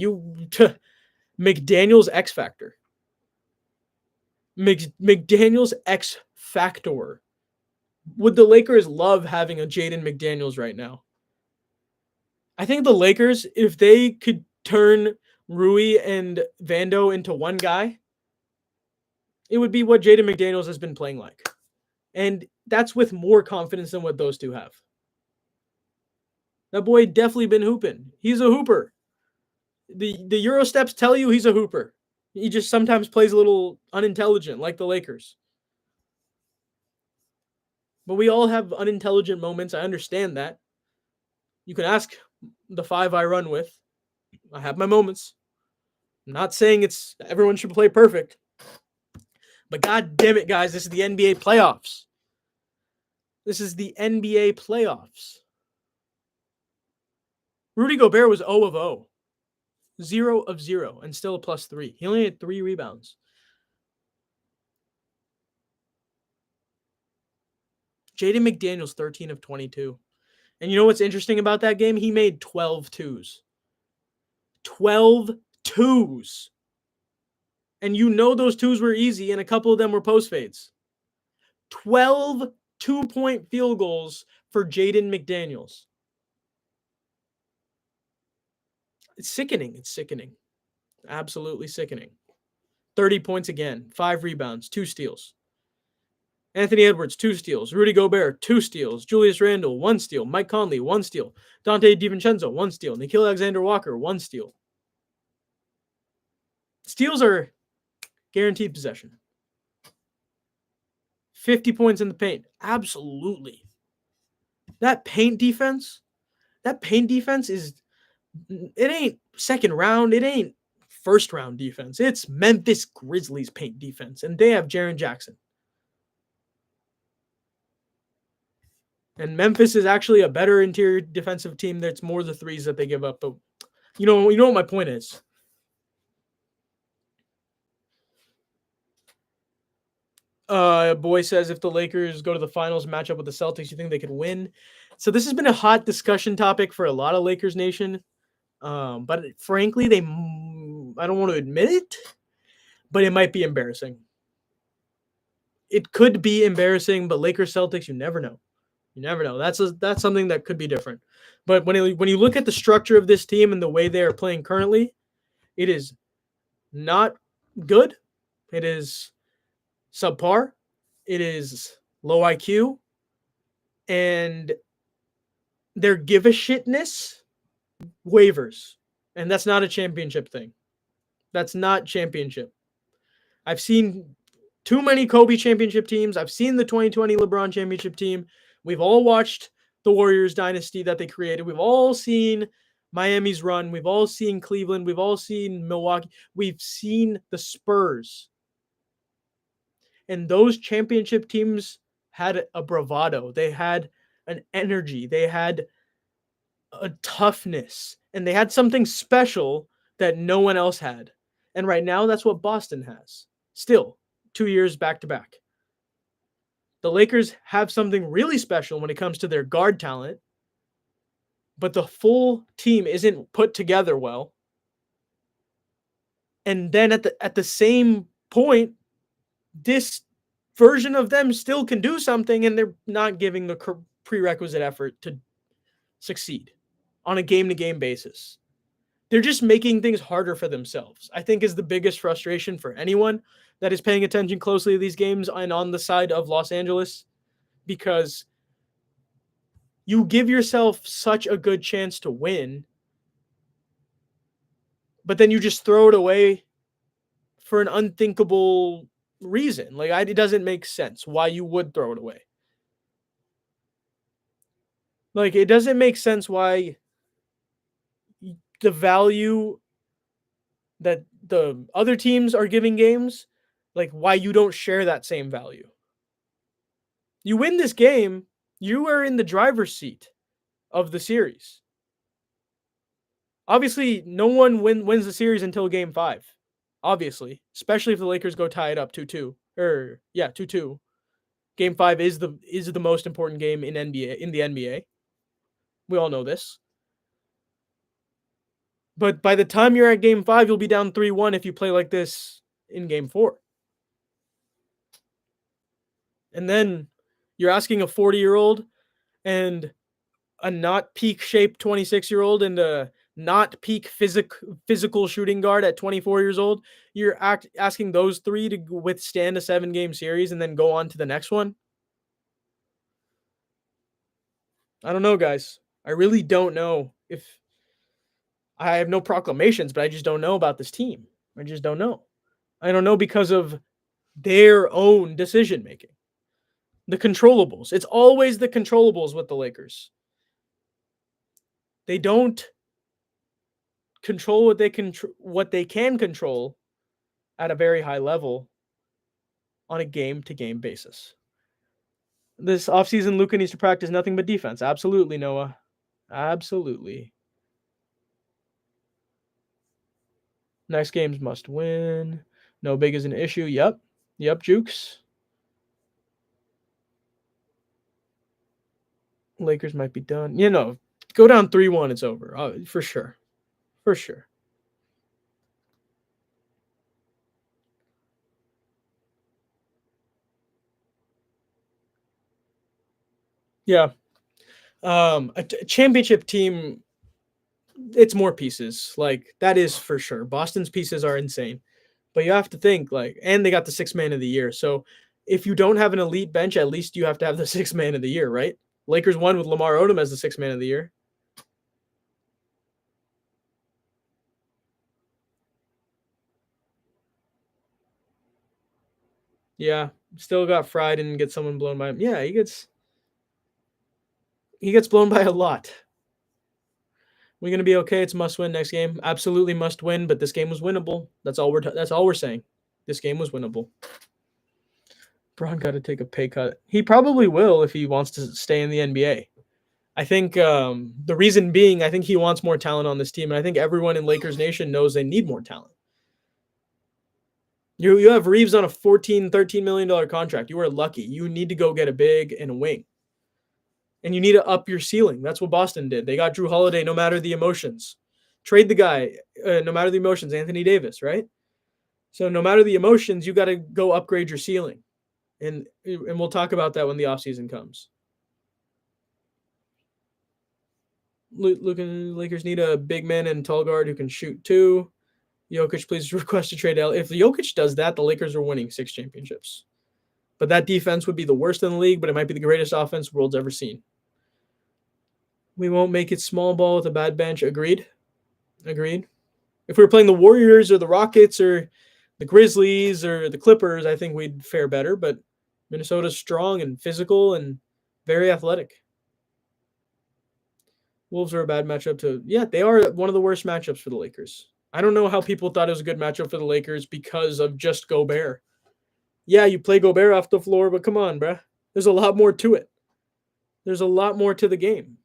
McDaniels X Factor. McDaniels X Factor. Would the Lakers love having a Jaden McDaniels right now? I think the Lakers, if they could turn Rui and Vando into one guy, it would be what Jaden McDaniels has been playing like. And that's with more confidence than what those two have. That boy definitely been hooping. He's a hooper. The Euro steps tell you he's a hooper. He just sometimes plays a little unintelligent, like the Lakers. But we all have unintelligent moments. I understand that. You can ask the 5 I run with. I have my moments. I'm not saying everyone should play perfect. But god damn it, guys, this is the NBA playoffs. This is the NBA playoffs. Rudy Gobert was 0 of 0. 0 of 0 and still a +3. He only had 3 rebounds. Jaden McDaniels, 13 of 22. And you know what's interesting about that game? He made 12 twos. 12 twos. And you know those twos were easy, and a couple of them were post fades. 12 2-point field goals for Jaden McDaniels. It's sickening. It's sickening. Absolutely sickening. 30 points again. 5 rebounds. 2 steals. Anthony Edwards, 2 steals. Rudy Gobert, 2 steals. Julius Randle, 1 steal. Mike Conley, 1 steal. Dante DiVincenzo, 1 steal. Nickeil Alexander-Walker, 1 steal. Steals are guaranteed possession. 50 points in the paint. Absolutely. That paint defense is, it ain't second round. It ain't first round defense. It's Memphis Grizzlies paint defense. And they have Jaren Jackson. And Memphis is actually a better interior defensive team. That's more the threes that they give up. But you know what my point is. Boy says if the Lakers go to the finals matchup with the Celtics, you think they could win? So this has been a hot discussion topic for a lot of Lakers Nation. But frankly, I don't want to admit it, but it might be embarrassing. It could be embarrassing, but Lakers Celtics, you never know. You never know. That's something that could be different. But when you look at the structure of this team and the way they are playing currently, it is not good. It is subpar. It is low IQ. And their give a shitness wavers. And that's not a championship thing. That's not championship. I've seen too many Kobe championship teams. I've seen the 2020 LeBron championship team. We've all watched the Warriors dynasty that they created. We've all seen Miami's run. We've all seen Cleveland. We've all seen Milwaukee. We've seen the Spurs. And those championship teams had a bravado. They had an energy. They had a toughness. And they had something special that no one else had. And right now, that's what Boston has. Still, 2 years back to back. The Lakers have something really special when it comes to their guard talent, but the full team isn't put together well. And then at the same point, this version of them still can do something, and they're not giving the prerequisite effort to succeed on a game-to-game basis. They're just making things harder for themselves, I think, is the biggest frustration for anyone that is paying attention closely to these games and on the side of Los Angeles, because you give yourself such a good chance to win, but then you just throw it away for an unthinkable reason. Like, it doesn't make sense why you would throw it away. Like, it doesn't make sense why the value that the other teams are giving games, like, why you don't share that same value. You win this game, you are in the driver's seat of the series. Obviously, no one wins the series until game 5. Obviously, especially if the Lakers go tie it up 2-2. 2-2. Game 5 is the most important game in the NBA. We all know this. But by the time you're at game 5, you'll be down 3-1 if you play like this in game 4. And then you're asking a 40-year-old and a not peak shape 26-year-old and a not peak physical shooting guard at 24 years old. You're asking those three to withstand a 7-game series and then go on to the next one. I don't know, guys. I really don't know. If I have no proclamations, but I just don't know about this team. I just don't know. I don't know because of their own decision making. The controllables. It's always the controllables with the Lakers. They don't control what they can control at a very high level on a game-to-game basis. This offseason, Luka needs to practice nothing but defense. Absolutely, Noah. Absolutely. Next games must win. No big is an issue. Yep, Jukes. Lakers might be done. Go down 3-1, it's over. For sure. For sure. Yeah. A championship team, it's more pieces. Like, that is for sure. Boston's pieces are insane. But you have to think, and they got the 6th man of the year. So if you don't have an elite bench, at least you have to have the 6th man of the year, right? Lakers won with Lamar Odom as the 6th man of the year. Yeah, still got fried and get someone blown by him. Yeah, he gets blown by a lot. We're gonna be okay. It's must win next game. Absolutely must win, but this game was winnable. That's all we're saying. This game was winnable. Braun got to take a pay cut. He probably will if he wants to stay in the NBA. I think the reason being, I think he wants more talent on this team, and I think everyone in Lakers Nation knows they need more talent. You have Reeves on a $13 million contract. You are lucky. You need to go get a big and a wing. And you need to up your ceiling. That's what Boston did. They got Drew Holiday no matter the emotions. Trade the guy no matter the emotions, Anthony Davis, right? So no matter the emotions, you got to go upgrade your ceiling. And we'll talk about that when the offseason comes. Lakers need a big man and tall guard who can shoot too. Jokic, please request a trade. If Jokic does that, the Lakers are winning 6 championships. But that defense would be the worst in the league, but it might be the greatest offense the world's ever seen. We won't make it small ball with a bad bench. Agreed. Agreed. If we were playing the Warriors or the Rockets or the Grizzlies or the Clippers, I think we'd fare better. But Minnesota's strong and physical and very athletic. Wolves are a bad matchup to. Yeah, they are one of the worst matchups for the Lakers. I don't know how people thought it was a good matchup for the Lakers because of just Gobert. Yeah, you play Gobert off the floor, but come on, bruh. There's a lot more to it. There's a lot more to the game.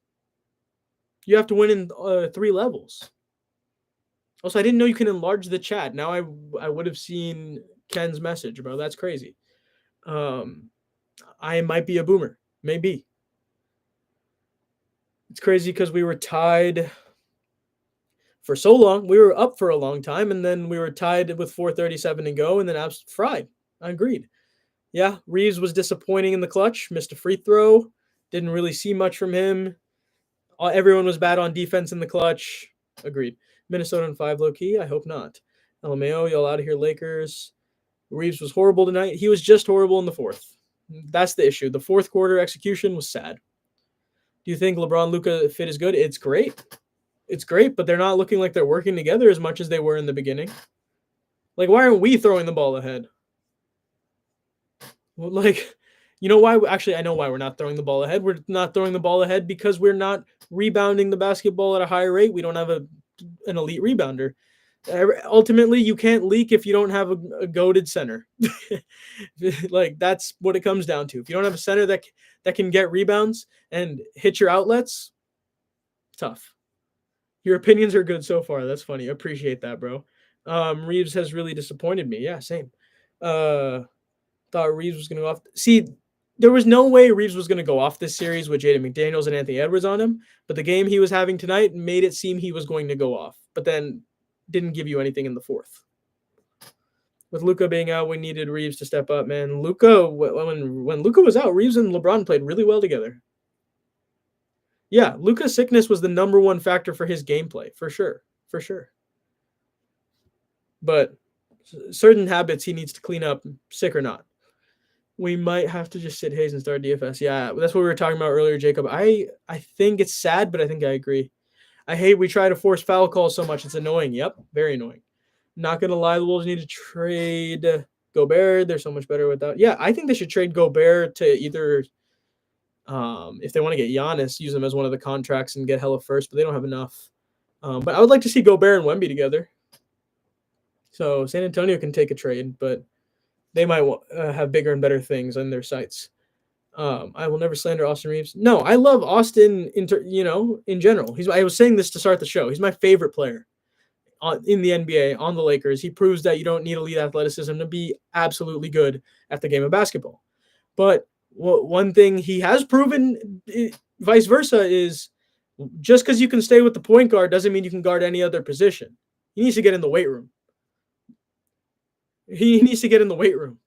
You have to win in 3 levels. Also, I didn't know you can enlarge the chat. Now I would have seen Ken's message, bro. That's crazy. I might be a boomer. Maybe. It's crazy because we were tied for so long. We were up for a long time, and then we were tied with 4:37 to go, and then I was fried. I agreed. Yeah, Reeves was disappointing in the clutch. Missed a free throw. Didn't really see much from him. Everyone was bad on defense in the clutch. Agreed. Minnesota in 5, low key. I hope not. LMAO, y'all out of here, Lakers. Reeves was horrible tonight. He was just horrible in the fourth. That's the issue. The fourth quarter execution was sad. Do you think LeBron Luka fit is good? It's great. It's great, but they're not looking like they're working together as much as they were in the beginning. Like, why aren't we throwing the ball ahead? Well, like, you know why? Actually, I know why we're not throwing the ball ahead. We're not throwing the ball ahead because we're not rebounding the basketball at a high rate. We don't have an elite rebounder. Ultimately, you can't leak if you don't have a goated center. Like, that's what it comes down to. If you don't have a center that can get rebounds and hit your outlets, tough. Your opinions are good so far. That's funny. I appreciate that, bro. Reeves has really disappointed me. Yeah, same. Thought Reeves was going to go off. See, there was no way Reeves was going to go off this series with Jaden McDaniels and Anthony Edwards on him, but the game he was having tonight made it seem he was going to go off, but then didn't give you anything in the fourth. With Luka being out, we needed Reeves to step up, man. Luka, when Luka was out, Reeves and LeBron played really well together. Yeah, Luka's sickness was the number one factor for his gameplay, for sure. For sure. But certain habits he needs to clean up, sick or not. We might have to just sit Hayes and start DFS. Yeah, that's what we were talking about earlier, Jacob. I think it's sad, but I think I agree. I hate we try to force foul calls so much. It's annoying. Yep, very annoying. Not going to lie, the Wolves need to trade Gobert. They're so much better without. Yeah, I think they should trade Gobert to either, if they want to get Giannis, use them as one of the contracts and get hella first, but they don't have enough. But I would like to see Gobert and Wemby together. So San Antonio can take a trade, but they might have bigger and better things on their sites. I will never slander Austin Reeves. No, I love Austin in general. I was saying this to start the show. He's my favorite player in the NBA on the Lakers. He proves that you don't need elite athleticism to be absolutely good at the game of basketball. But one thing he has proven, vice versa, is just because you can stay with the point guard doesn't mean you can guard any other position. He needs to get in the weight room. He needs to get in the weight room.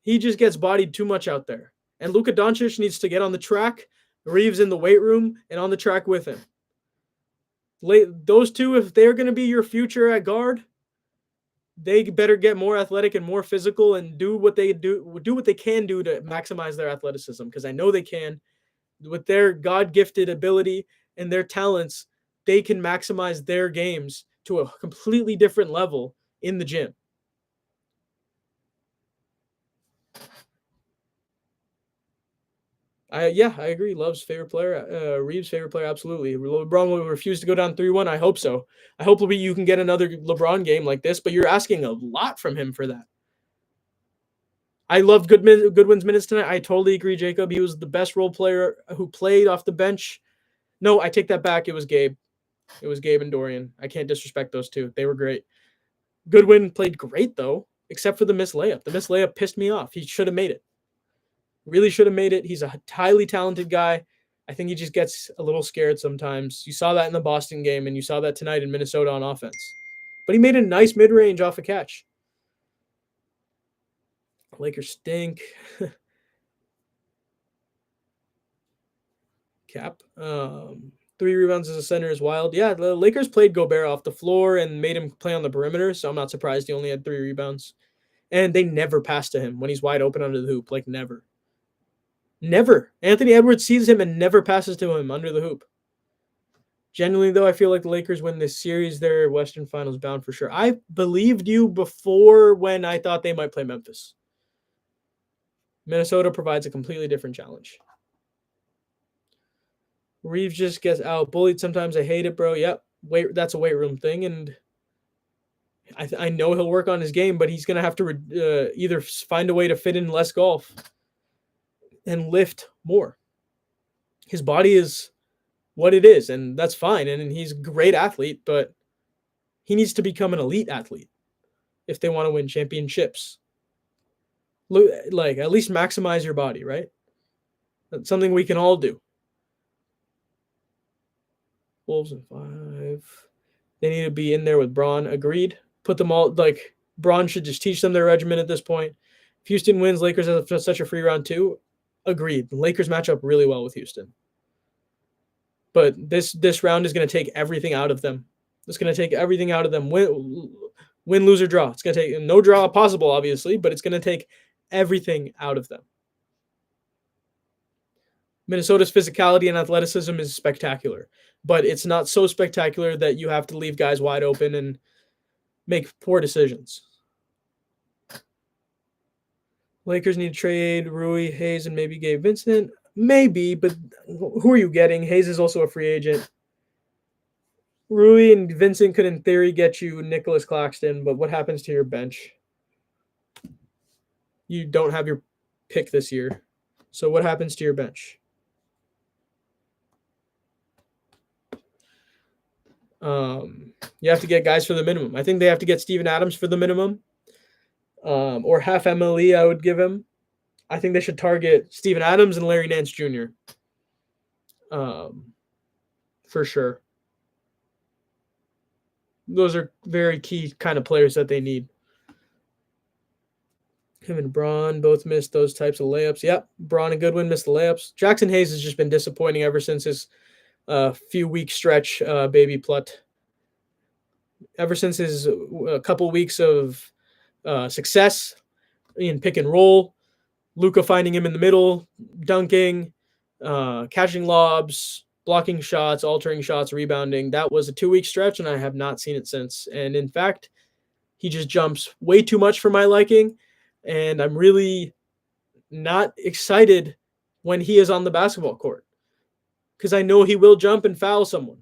He just gets bodied too much out there. And Luka Doncic needs to get on the track, Reeves in the weight room, and on the track with him. Those two, if they're going to be your future at guard, they better get more athletic and more physical and do what they can do to maximize their athleticism, because I know they can. With their God-gifted ability and their talents, they can maximize their games to a completely different level in the gym. I agree. Love's favorite player, Reeves' favorite player, absolutely. LeBron will refuse to go down 3-1. I hope so. I hope you can get another LeBron game like this, but you're asking a lot from him for that. I loved Goodwin's minutes tonight. I totally agree, Jacob. He was the best role player who played off the bench. No, I take that back. It was Gabe. It was Gabe and Dorian. I can't disrespect those two. They were great. Goodwin played great, though, except for the missed layup. The missed layup pissed me off. He should have made it. Really should have made it. He's a highly talented guy. I think he just gets a little scared sometimes. You saw that in the Boston game, and you saw that tonight in Minnesota on offense. But he made a nice mid-range off a catch. Lakers stink. Cap. 3 rebounds as a center is wild. Yeah, the Lakers played Gobert off the floor and made him play on the perimeter, so I'm not surprised he only had 3 rebounds. And they never pass to him when he's wide open under the hoop. Like, never. Never. Anthony Edwards sees him and never passes to him under the hoop. Genuinely, though, I feel like the Lakers win this series. They're Western Finals bound for sure. I believed you before when I thought they might play Memphis. Minnesota provides a completely different challenge. Reeves just gets out bullied sometimes. I hate it, bro. Yep, that's a weight room thing, and I know he'll work on his game, but he's gonna have to either find a way to fit in less golf and lift more. His body is what it is, and that's fine. And he's a great athlete, but he needs to become an elite athlete if they want to win championships. Like, at least maximize your body, right? That's something we can all do. Wolves in 5. They need to be in there with Braun. Agreed. Put them all, like, Braun should just teach them their regimen at this point. If Houston wins, Lakers have such a free round 2. Agreed. The Lakers match up really well with Houston. But this round is going to take everything out of them. It's going to take everything out of them. Win, lose, or draw. It's going to take no draw possible, obviously, but it's going to take everything out of them. Minnesota's physicality and athleticism is spectacular, but it's not so spectacular that you have to leave guys wide open and make poor decisions. Lakers need to trade Rui, Hayes, and maybe Gabe Vincent. Maybe, but who are you getting? Hayes is also a free agent. Rui and Vincent could, in theory, get you Nicholas Claxton, but what happens to your bench? You don't have your pick this year. So what happens to your bench? You have to get guys for the minimum. I think they have to get Steven Adams for the minimum, or half MLE I would give him. I think they should target Steven Adams and Larry Nance Jr. For sure. Those are very key kind of players that they need. Him and Braun both missed those types of layups. Yep, Braun and Goodwin missed the layups. Jackson Hayes has just been disappointing ever since his few-week stretch, baby Plut. Ever since his couple weeks of success in pick and roll, Luka finding him in the middle, dunking, catching lobs, blocking shots, altering shots, rebounding. That was a 2-week stretch, and I have not seen it since. And in fact, he just jumps way too much for my liking, and I'm really not excited when he is on the basketball court because I know he will jump and foul someone.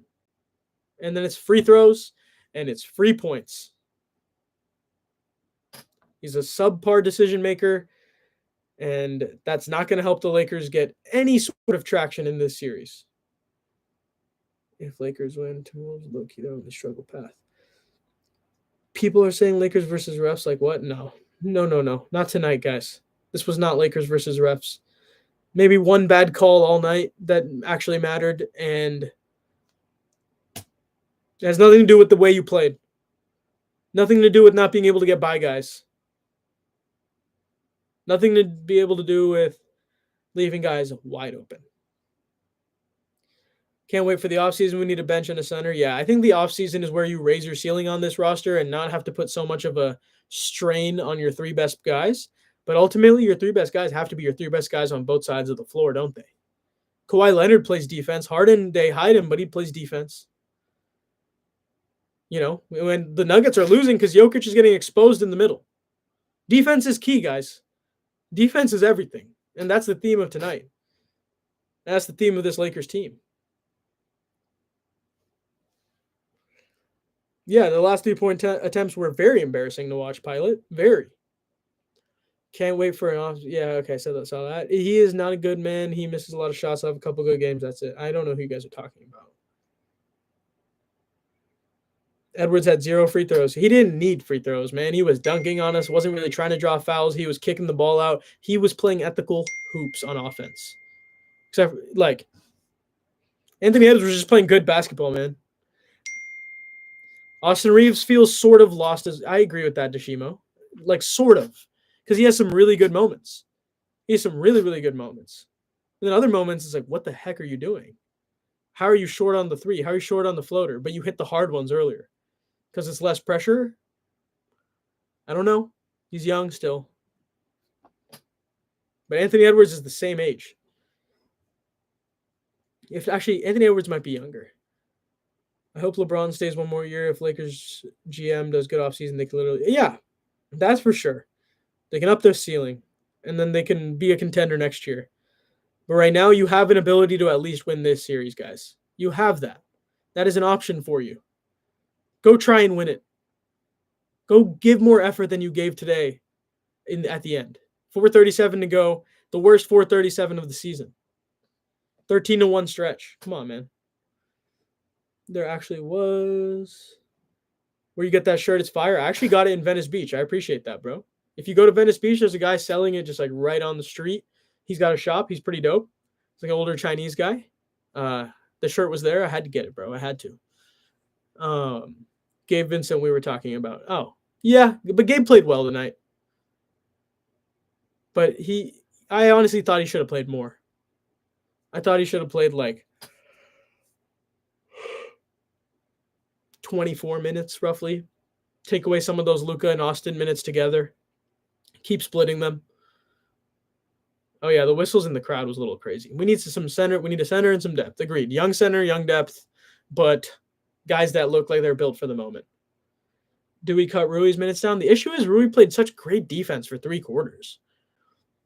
And then it's free throws and it's free points. He's a subpar decision maker, and that's not going to help the Lakers get any sort of traction in this series. If Lakers win, Timberwolves low-key they're on the struggle path. People are saying Lakers versus refs. Like, what? No. Not tonight, guys. This was not Lakers versus refs. Maybe one bad call all night that actually mattered, and it has nothing to do with the way you played. Nothing to do with not being able to get by guys. Nothing to be able to do with leaving guys wide open. Can't wait for the offseason. We need a bench and a center. Yeah, I think the offseason is where you raise your ceiling on this roster and not have to put so much of a strain on your 3 best guys. But ultimately, your 3 best guys have to be your 3 best guys on both sides of the floor, don't they? Kawhi Leonard plays defense. Harden, they hide him, but he plays defense. You know, when the Nuggets are losing because Jokic is getting exposed in the middle. Defense is key, guys. Defense is everything. And that's the theme of tonight. That's the theme of this Lakers team. Yeah, the last 3-point attempts were very embarrassing to watch, Pilot. Very. Can't wait for an off. Yeah, okay, saw that. He is not a good man. He misses a lot of shots. I have a couple good games. That's it. I don't know who you guys are talking about. Edwards had 0 free throws. He didn't need free throws, man. He was dunking on us, wasn't really trying to draw fouls. He was kicking the ball out. He was playing ethical hoops on offense. Except, like, Anthony Edwards was just playing good basketball, man. Austin Reeves feels sort of lost. I agree with that, Deshimo. Like, sort of. Because he has some really good moments. He has some really, really good moments. And then other moments, it's like, what the heck are you doing? How are you short on the 3? How are you short on the floater? But you hit the hard ones earlier. Because it's less pressure? I don't know. He's young still. But Anthony Edwards is the same age. Anthony Edwards might be younger. I hope LeBron stays one more year. If Lakers GM does good offseason, they can literally, yeah, that's for sure. They can up their ceiling, and then they can be a contender next year. But right now, you have an ability to at least win this series, guys. You have that. That is an option for you. Go try and win it. Go give more effort than you gave today at the end. 4:37 to go. The worst 4:37 of the season. 13-1 stretch. Come on, man. There actually was. Where you get that shirt, it's fire. I actually got it in Venice Beach. I appreciate that, bro. If you go to Venice Beach, there's a guy selling it just like right on the street. He's got a shop. He's pretty dope. It's like an older Chinese guy. The shirt was there. I had to get it, bro. I had to. Gabe Vincent, we were talking about. Oh, yeah, but Gabe played well tonight. But I honestly thought he should have played more. I thought he should have played like 24 minutes roughly. Take away some of those Luka and Austin minutes together. Keep splitting them. Oh yeah, the whistles in the crowd was a little crazy. We need some center. We need a center and some depth. Agreed. Young center, young depth, but guys that look like they're built for the moment. Do we cut Rui's minutes down? The issue is Rui played such great defense for 3 quarters.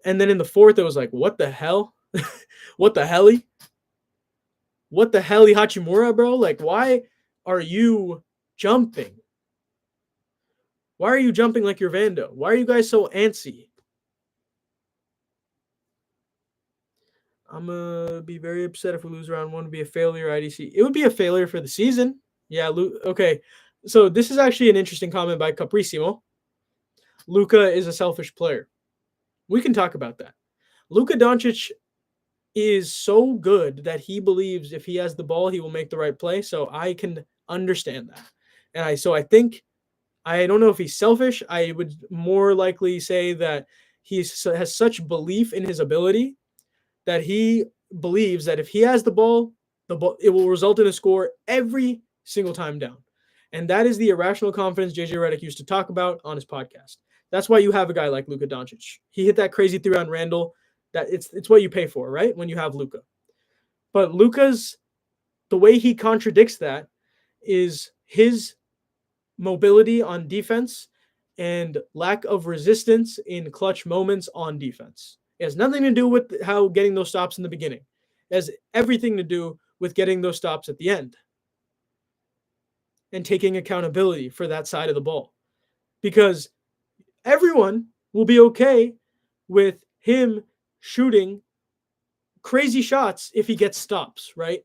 And then in the fourth, it was like, what the hell? What the helly? What the helly Hachimura, bro? Like, why are you jumping? Why are you jumping like you're Vando? Why are you guys so antsy? I'm going to be very upset if we lose round 1. It would be a failure, IDC. It would be a failure for the season. Yeah, okay. So this is actually an interesting comment by Caprissimo. Luka is a selfish player. We can talk about that. Luka Doncic is so good that he believes if he has the ball, he will make the right play. So I can understand that. And I think, I don't know if he's selfish. I would more likely say that he has such belief in his ability that he believes that if he has the ball, it will result in a score every single time down. And that is the irrational confidence JJ Redick used to talk about on his podcast. That's why you have a guy like Luka Doncic. He hit that crazy 3 on Randall. That it's what you pay for, right? When you have Luka. But Luka's, the way he contradicts that is his mobility on defense and lack of resistance in clutch moments on defense. It has nothing to do with how getting those stops in the beginning. It has everything to do with getting those stops at the end and taking accountability for that side of the ball. Because everyone will be okay with him shooting crazy shots if he gets stops, right?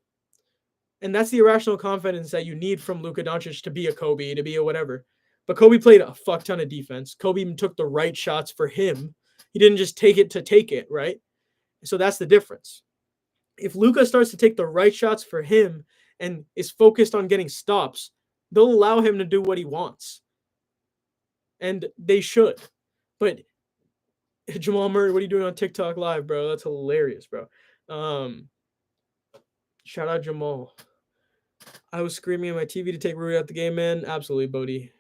And that's the irrational confidence that you need from Luka Doncic to be a Kobe, to be a whatever. But Kobe played a fuck ton of defense. Kobe even took the right shots for him. He didn't just take it to take it, right? So that's the difference. If Luka starts to take the right shots for him and is focused on getting stops, they'll allow him to do what he wants. And they should. But Jamal Murray, what are you doing on TikTok Live, bro? That's hilarious, bro. Shout out Jamal. I was screaming at my TV to take Rui out the game, man. Absolutely, Bodie.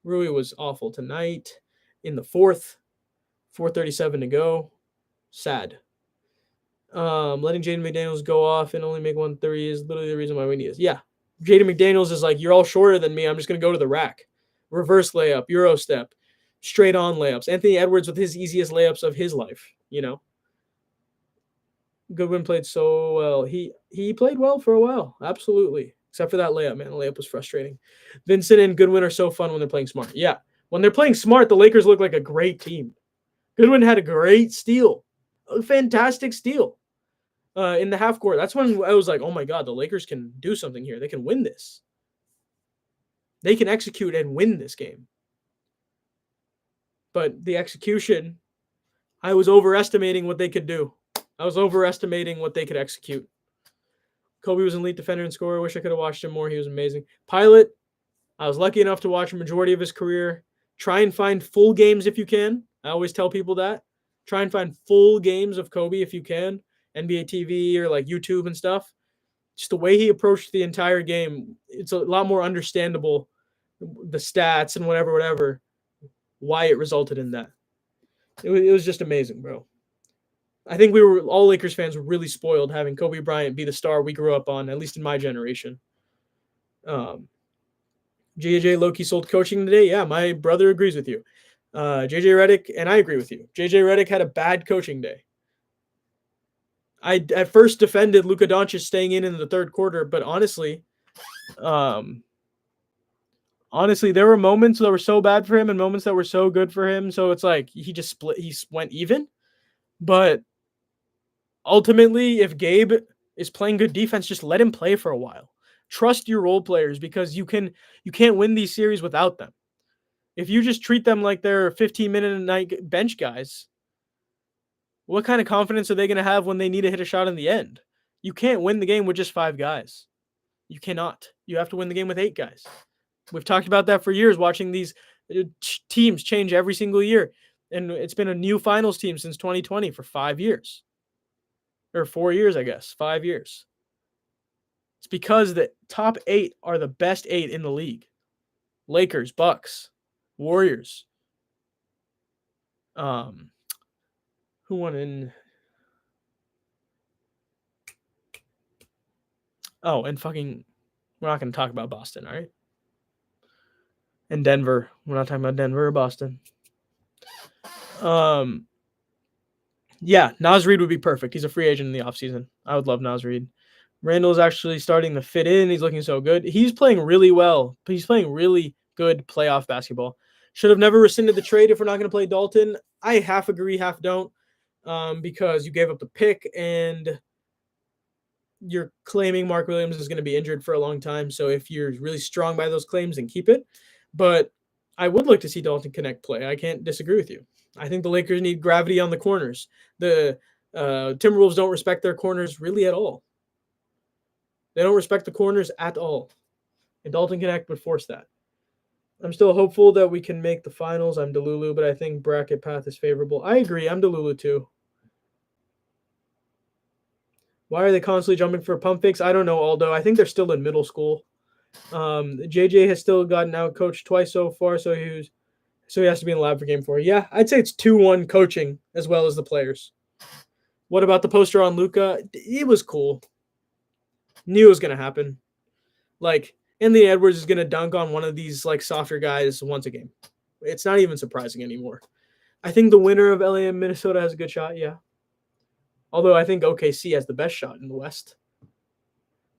Rui was awful tonight in the fourth. 4:37 to go. Sad. Letting Jaden McDaniels go off and only make 1 3 is literally the reason why we need this. Yeah. Jaden McDaniels is like, you're all shorter than me. I'm just going to go to the rack. Reverse layup, Euro step, straight on layups. Anthony Edwards with his easiest layups of his life, you know. Goodwin played so well. He played well for a while. Absolutely. Except for that layup, man. The layup was frustrating. Vincent and Goodwin are so fun when they're playing smart. Yeah. When they're playing smart, the Lakers look like a great team. Goodwin had a great steal. A fantastic steal in the half court. That's when I was like, oh my God, the Lakers can do something here. They can win this. They can execute and win this game. But the execution, I was overestimating what they could do. I was overestimating what they could execute. Kobe was an elite defender and scorer. I wish I could have watched him more. He was amazing. Pilot, I was lucky enough to watch a majority of his career. Try and find full games if you can. I always tell people that. Try and find full games of Kobe if you can. NBA TV or like YouTube and stuff. Just the way he approached the entire game, it's a lot more understandable, the stats and whatever, why it resulted in that. It was just amazing, bro. I think all Lakers fans were really spoiled having Kobe Bryant be the star we grew up on, at least in my generation. Um, JJ Loki sold coaching today. Yeah, my brother agrees with you. JJ Redick, and I agree with you. JJ Redick had a bad coaching day. I at first defended Luka Doncic staying in the third quarter, but um, honestly, there were moments that were so bad for him and moments that were so good for him. So it's like he just split. He went even. But ultimately, if Gabe is playing good defense, just let him play for a while. Trust your role players because you can't win these series without them. If you just treat them like they're 15-minute a night bench guys, what kind of confidence are they going to have when they need to hit a shot in the end? You can't win the game with just 5 guys. You cannot. You have to win the game with 8 guys. We've talked about that for years, watching these teams change every single year. And it's been a new finals team since 2020 for 5 years. Or 4 years, I guess. 5 years. It's because the top 8 are the best 8 in the league. Lakers, Bucks, Warriors. Who won in? Oh, and fucking, we're not going to talk about Boston, all right? And Denver. We're not talking about Denver or Boston. Yeah, Naz Reid would be perfect. He's a free agent in the offseason. I would love Naz Reid. Randall's actually starting to fit in. He's looking so good. He's playing really well. He's playing really good playoff basketball. Should have never rescinded the trade if we're not going to play Dalton. I half agree, half don't, because you gave up the pick and you're claiming Mark Williams is going to be injured for a long time. So if you're really strong by those claims, then keep it. But I would like to see Dalton Connect play. I can't disagree with you. I think the Lakers need gravity on the corners. The Timberwolves don't respect their corners really at all. They don't respect the corners at all. And Dalton Connect would force that. I'm still hopeful that we can make the finals. I'm Delulu, but I think bracket path is favorable. I agree. I'm Delulu too. Why are they constantly jumping for pump fakes? I don't know, Aldo. I think they're still in middle school. JJ has still gotten out coached twice so far, so he has to be in the lab for game 4. Yeah, I'd say it's 2-1 coaching as well as the players. What about the poster on Luka? It was cool. Knew it was gonna happen. Like Anthony Edwards is gonna dunk on one of these like softer guys once a game. It's not even surprising anymore. I think the winner of LA and Minnesota has a good shot. Yeah. Although I think OKC has the best shot in the West.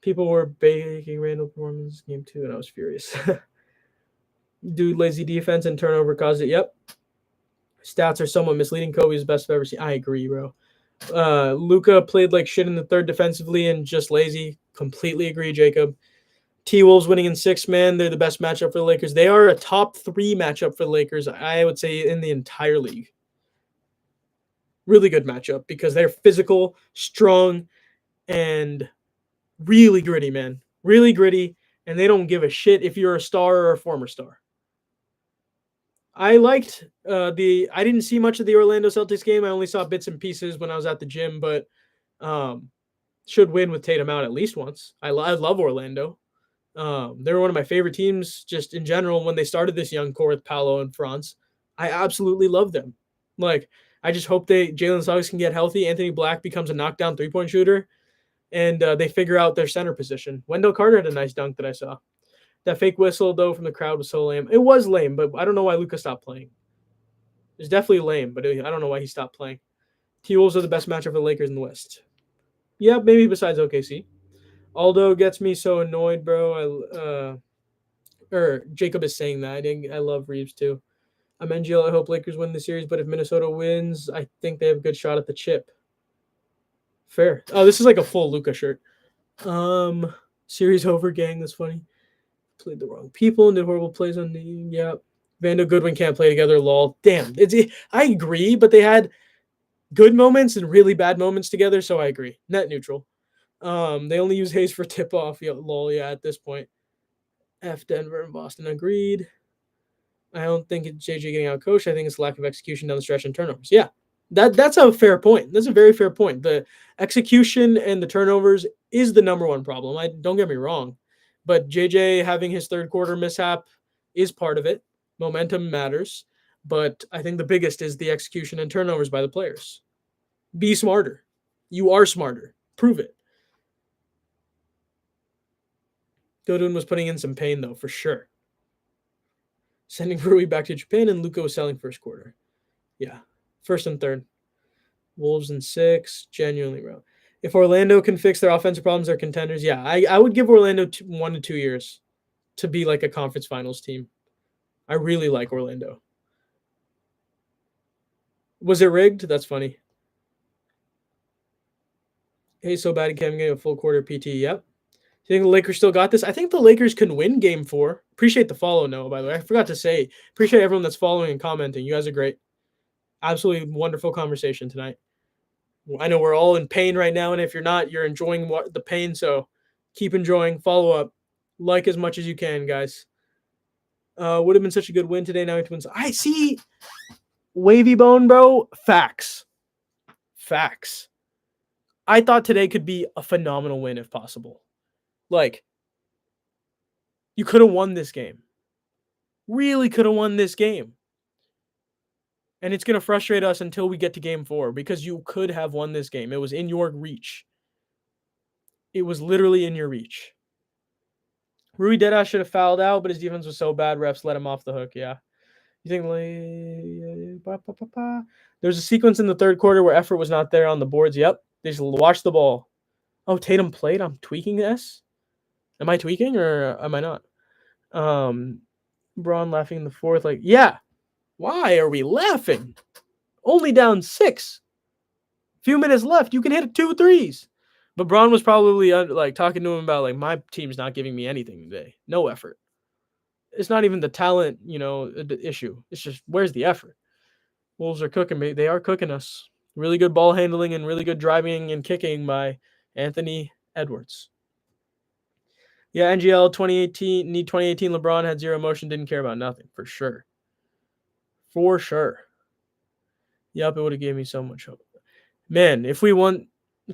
People were baking Randall performance game 2, and I was furious. Dude, lazy defense and turnover caused it. Yep. Stats are somewhat misleading. Kobe's best I've ever seen. I agree, bro. Luka played like shit in the third defensively and just lazy. Completely agree, Jacob. T-Wolves winning in 6, man. They're the best matchup for the Lakers. They are a top 3 matchup for the Lakers, I would say, in the entire league. Really good matchup because they're physical, strong, and really gritty, man. Really gritty, and they don't give a shit if you're a star or a former star. I liked I didn't see much of the Orlando Celtics game. I only saw bits and pieces when I was at the gym, but should win with Tatum out at least once. I love Orlando. They were one of my favorite teams just in general when they started this young core with Paolo and Franz. I absolutely love them. Like, I just hope Jalen Suggs can get healthy. Anthony Black becomes a knockdown 3-point shooter, and they figure out their center position. Wendell Carter had a nice dunk that I saw. That fake whistle, though, from the crowd was so lame. It was lame, but I don't know why Luka stopped playing. It's definitely lame, but I don't know why he stopped playing. T-Wolves are the best matchup for the Lakers in the West. Yeah, maybe besides OKC. Aldo gets me so annoyed, bro. Jacob is saying that. I love Reeves, too. I'm NGL. I hope Lakers win the series, but if Minnesota wins, I think they have a good shot at the chip. Fair. Oh, this is like a full Luka shirt. Series over, gang. That's funny. Played the wrong people and did horrible plays on the. Yeah. Vando Goodwin can't play together. Lol. Damn. I agree, but they had good moments and really bad moments together, so I agree. Net neutral. They only use Hayes for tip off. Yeah, lol. Yeah, at this point. F Denver and Boston agreed. I don't think it's JJ getting out coached. I think it's lack of execution down the stretch and turnovers. Yeah, that's a fair point. That's a very fair point. The execution and the turnovers is the number one problem. Don't get me wrong, but JJ having his third quarter mishap is part of it. Momentum matters, but I think the biggest is the execution and turnovers by the players. Be smarter. You are smarter. Prove it. Godwin was putting in some pain, though, for sure. Sending Rui back to Japan, and Luka was selling first quarter. Yeah. First and third. Wolves in 6. Genuinely, bro. If Orlando can fix their offensive problems, they're contenders. Yeah, I would give Orlando 1 to 2 years to be like a conference finals team. I really like Orlando. Was it rigged? That's funny. Hey, so bad he can't get a full quarter PT. Yep. You think the Lakers still got this? I think the Lakers can win game 4. Appreciate the follow, Noah, by the way. I forgot to say. Appreciate everyone that's following and commenting. You guys are great. Absolutely wonderful conversation tonight. I know we're all in pain right now, and if you're not, you're enjoying the pain, so keep enjoying. Follow up. Like as much as you can, guys. Would have been such a good win today. Now we have to win. I see Wavy Bone, bro. Facts. I thought today could be a phenomenal win if possible. Like, you could have won this game. Really could have won this game. And it's going to frustrate us until we get to game 4 because you could have won this game. It was in your reach. It was literally in your reach. Rui Deadash should have fouled out, but his defense was so bad, refs let him off the hook. Yeah. You think there's a sequence in the third quarter where effort was not there on the boards. Yep. They just watched the ball. Oh, Tatum played. I'm tweaking this. Am I tweaking or am I not? Braun laughing in the fourth. Like, yeah. Why are we laughing? Only down 6. Few minutes left. You can hit 2 threes. But Braun was probably like talking to him about like my team's not giving me anything today. No effort. It's not even the talent, issue. It's just where's the effort? Wolves are cooking. They are cooking us. Really good ball handling and really good driving and kicking by Anthony Edwards. Yeah, NGL 2018 LeBron had zero emotion, didn't care about nothing, for sure. For sure. Yep, it would have given me so much hope. Man, if the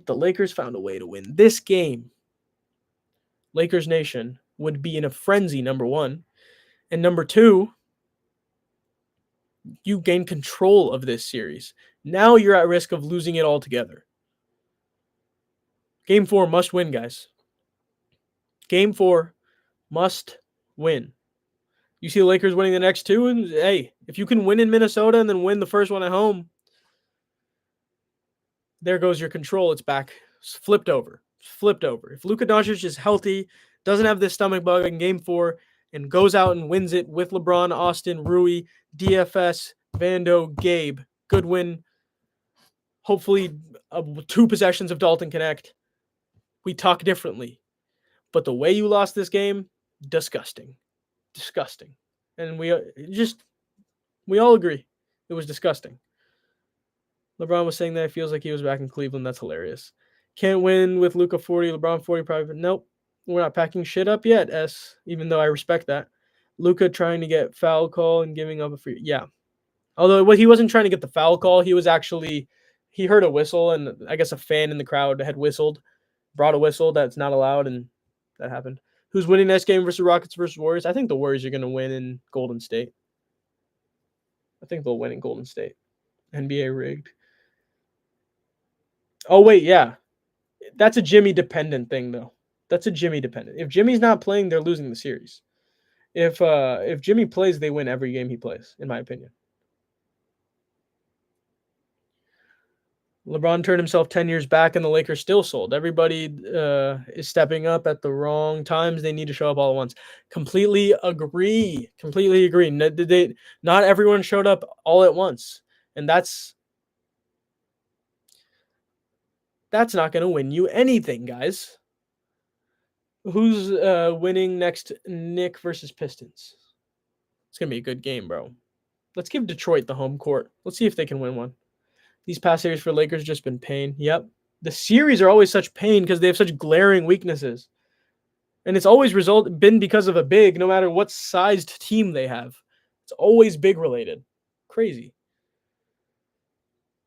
Lakers found a way to win this game, Lakers Nation would be in a frenzy, number 1. And number 2, you gain control of this series. Now you're at risk of losing it altogether. Game 4 must win, guys. Game 4 must win. You see the Lakers winning the next 2, and hey, if you can win in Minnesota and then win the first one at home, there goes your control. It's back. It's flipped over. If Luka Doncic is healthy, doesn't have this stomach bug in game 4, and goes out and wins it with LeBron, Austin, Rui, DFS, Vando, Gabe, Goodwin, hopefully 2 possessions of Dalton Connect, we talk differently. But the way you lost this game, disgusting. And we all agree it was disgusting. LeBron was saying that it feels like he was back in Cleveland. That's hilarious. Can't win with Luka 40, LeBron 40 probably. Nope. We're not packing shit up yet, even though I respect that. Luka trying to get foul call and giving up a free. Yeah. Although he wasn't trying to get the foul call. He was actually, he heard a whistle, and I guess a fan in the crowd had brought a whistle that's not allowed, and that happened. Who's winning this game versus Rockets versus Warriors? I think the Warriors are going to win in Golden State. I think they'll win in Golden State. NBA rigged. Oh, wait, yeah. That's a Jimmy dependent thing, though. If Jimmy's not playing, they're losing the series. If Jimmy plays, they win every game he plays, in my opinion. LeBron turned himself 10 years back, and the Lakers still sold. Everybody is stepping up at the wrong times. They need to show up all at once. Completely agree. Not everyone showed up all at once, and that's not going to win you anything, guys. Who's winning next? Nick versus Pistons. It's going to be a good game, bro. Let's give Detroit the home court. Let's see if they can win one. These past series for Lakers just been pain. Yep. The series are always such pain because they have such glaring weaknesses. And it's always been because of a big, no matter what sized team they have. It's always big related. Crazy.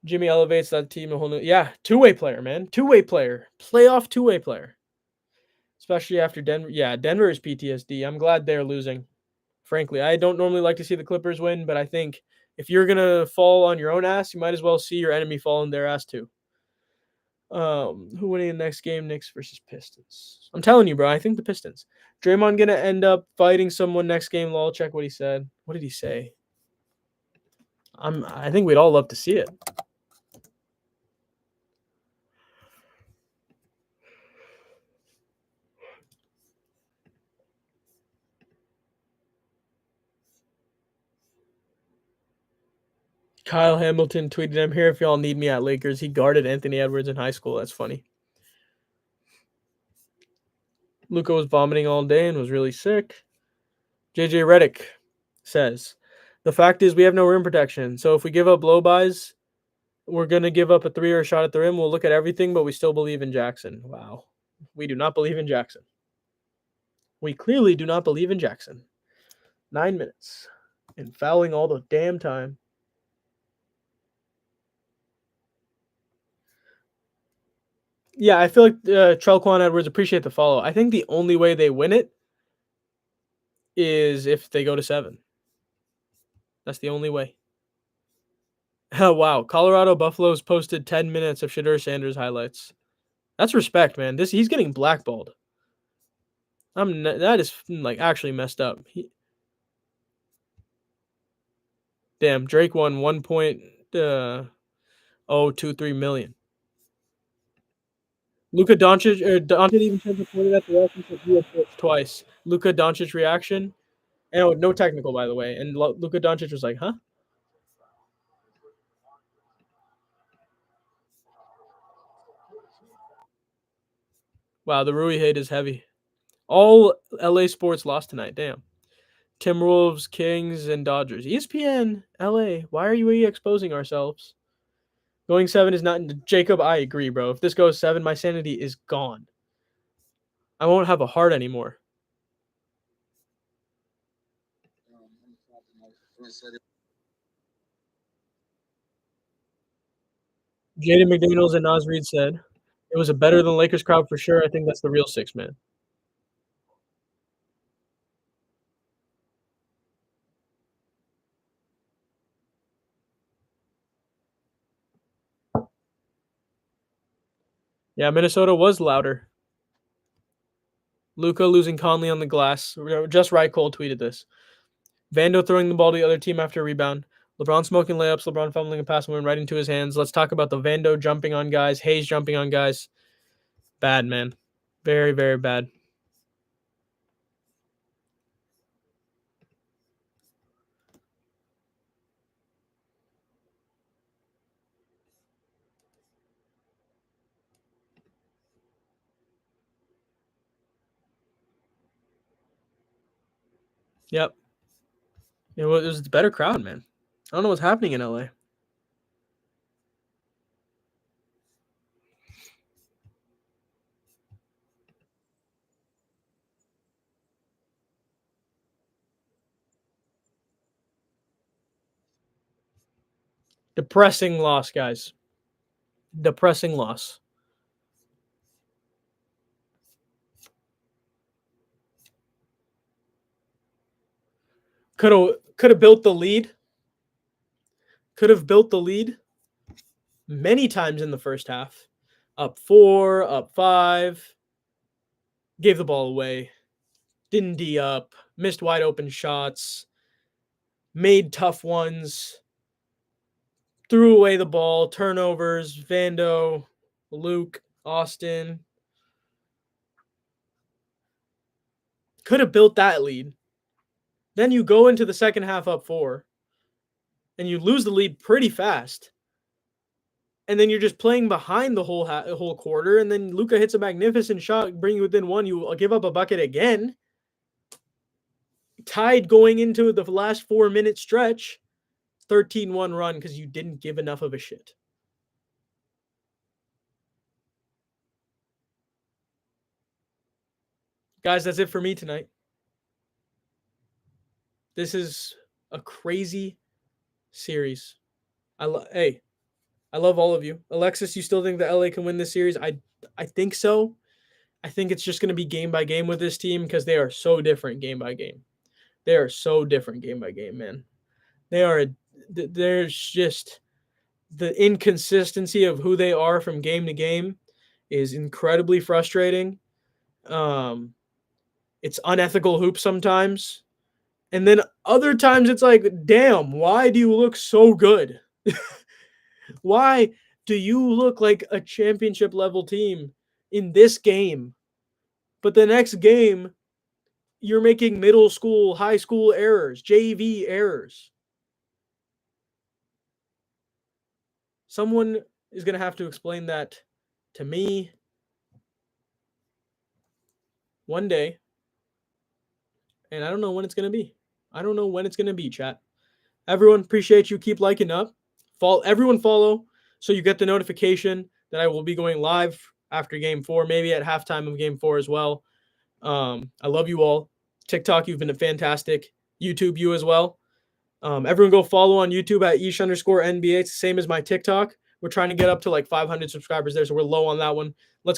Jimmy elevates that team a whole new... Yeah, two-way player, man. Two-way player. Playoff two-way player. Especially after Denver. Yeah, Denver is PTSD. I'm glad they're losing. Frankly, I don't normally like to see the Clippers win, but I think if you're going to fall on your own ass, you might as well see your enemy fall on their ass too. Who winning the next game? Knicks versus Pistons. I'm telling you, bro. I think the Pistons. Draymond gonna end up fighting someone next game. Lol. Check what he said. What did he say? I think we'd all love to see it. Kyle Hamilton tweeted, "I'm here if y'all need me at Lakers." He guarded Anthony Edwards in high school. That's funny. Luka was vomiting all day and was really sick. JJ Redick says, "The fact is we have no rim protection. So if we give up blow bys, we're going to give up a three or a shot at the rim. We'll look at everything, but we still believe in Jackson." Wow. We do not believe in Jackson. We clearly do not believe in Jackson. 9 minutes. And fouling all the damn time. Yeah, I feel like Trelquan Edwards, appreciate the follow. I think the only way they win it is if they go to 7. That's the only way. Oh, wow. Colorado Buffaloes posted 10 minutes of Shadur Sanders highlights. That's respect, man. He's getting blackballed. That is like actually messed up. Damn, Drake won 1.023 million. Luka Doncic even tried to point it at the ref and said twice. Luka Doncic reaction, and no technical by the way. And Luka Doncic was like, "Huh." Wow, the Rui hate is heavy. All LA sports lost tonight. Damn. Timberwolves, Kings, and Dodgers. ESPN, LA. Why are we exposing ourselves? Going 7 is not. Jacob, I agree, bro. If this goes 7, my sanity is gone. I won't have a heart anymore. Jaden McDaniels and Nas Reed said it was a better than Lakers crowd for sure. I think that's the real 6-man. Yeah, Minnesota was louder. Luka losing Conley on the glass. Just right, Cole tweeted this. Vando throwing the ball to the other team after a rebound. LeBron smoking layups. LeBron fumbling a pass and went right into his hands. Let's talk about the Vando jumping on guys. Hayes jumping on guys. Bad, man. Very, very bad. Yep. It was a better crowd, man. I don't know what's happening in LA. Depressing loss, guys. Depressing loss. Could have built the lead. Could have built the lead many times in the first half. Up 4, up 5. Gave the ball away. Didn't D up. Missed wide open shots. Made tough ones. Threw away the ball. Turnovers. Vando, Luke, Austin. Could have built that lead. Then you go into the second half up 4. And you lose the lead pretty fast. And then you're just playing behind the whole quarter. And then Luka hits a magnificent shot, bring you within 1. You give up a bucket again. Tied going into the last 4-minute stretch. 13-1 run because you didn't give enough of a shit. Guys, that's it for me tonight. This is a crazy series. I love all of you. Alexis, you still think that LA can win this series? I think so. I think it's just going to be game by game with this team because they are so different game by game. They are so different game by game, man. There's just The inconsistency of who they are from game to game is incredibly frustrating. Um, it's unethical hoops sometimes. And then other times it's like, damn, why do you look so good? Why do you look like a championship level team in this game? But the next game, you're making middle school, high school errors, JV errors. Someone is going to have to explain that to me one day. And I don't know when it's going to be. I don't know when it's going to be, chat. Everyone, appreciate you. Keep liking up. Everyone follow so you get the notification that I will be going live after game 4, maybe at halftime of game 4 as well. I love you all. TikTok, you've been fantastic. YouTube, you as well. Everyone go follow on YouTube at @ish_NBA. It's the same as my TikTok. We're trying to get up to like 500 subscribers there, so we're low on that one. Let's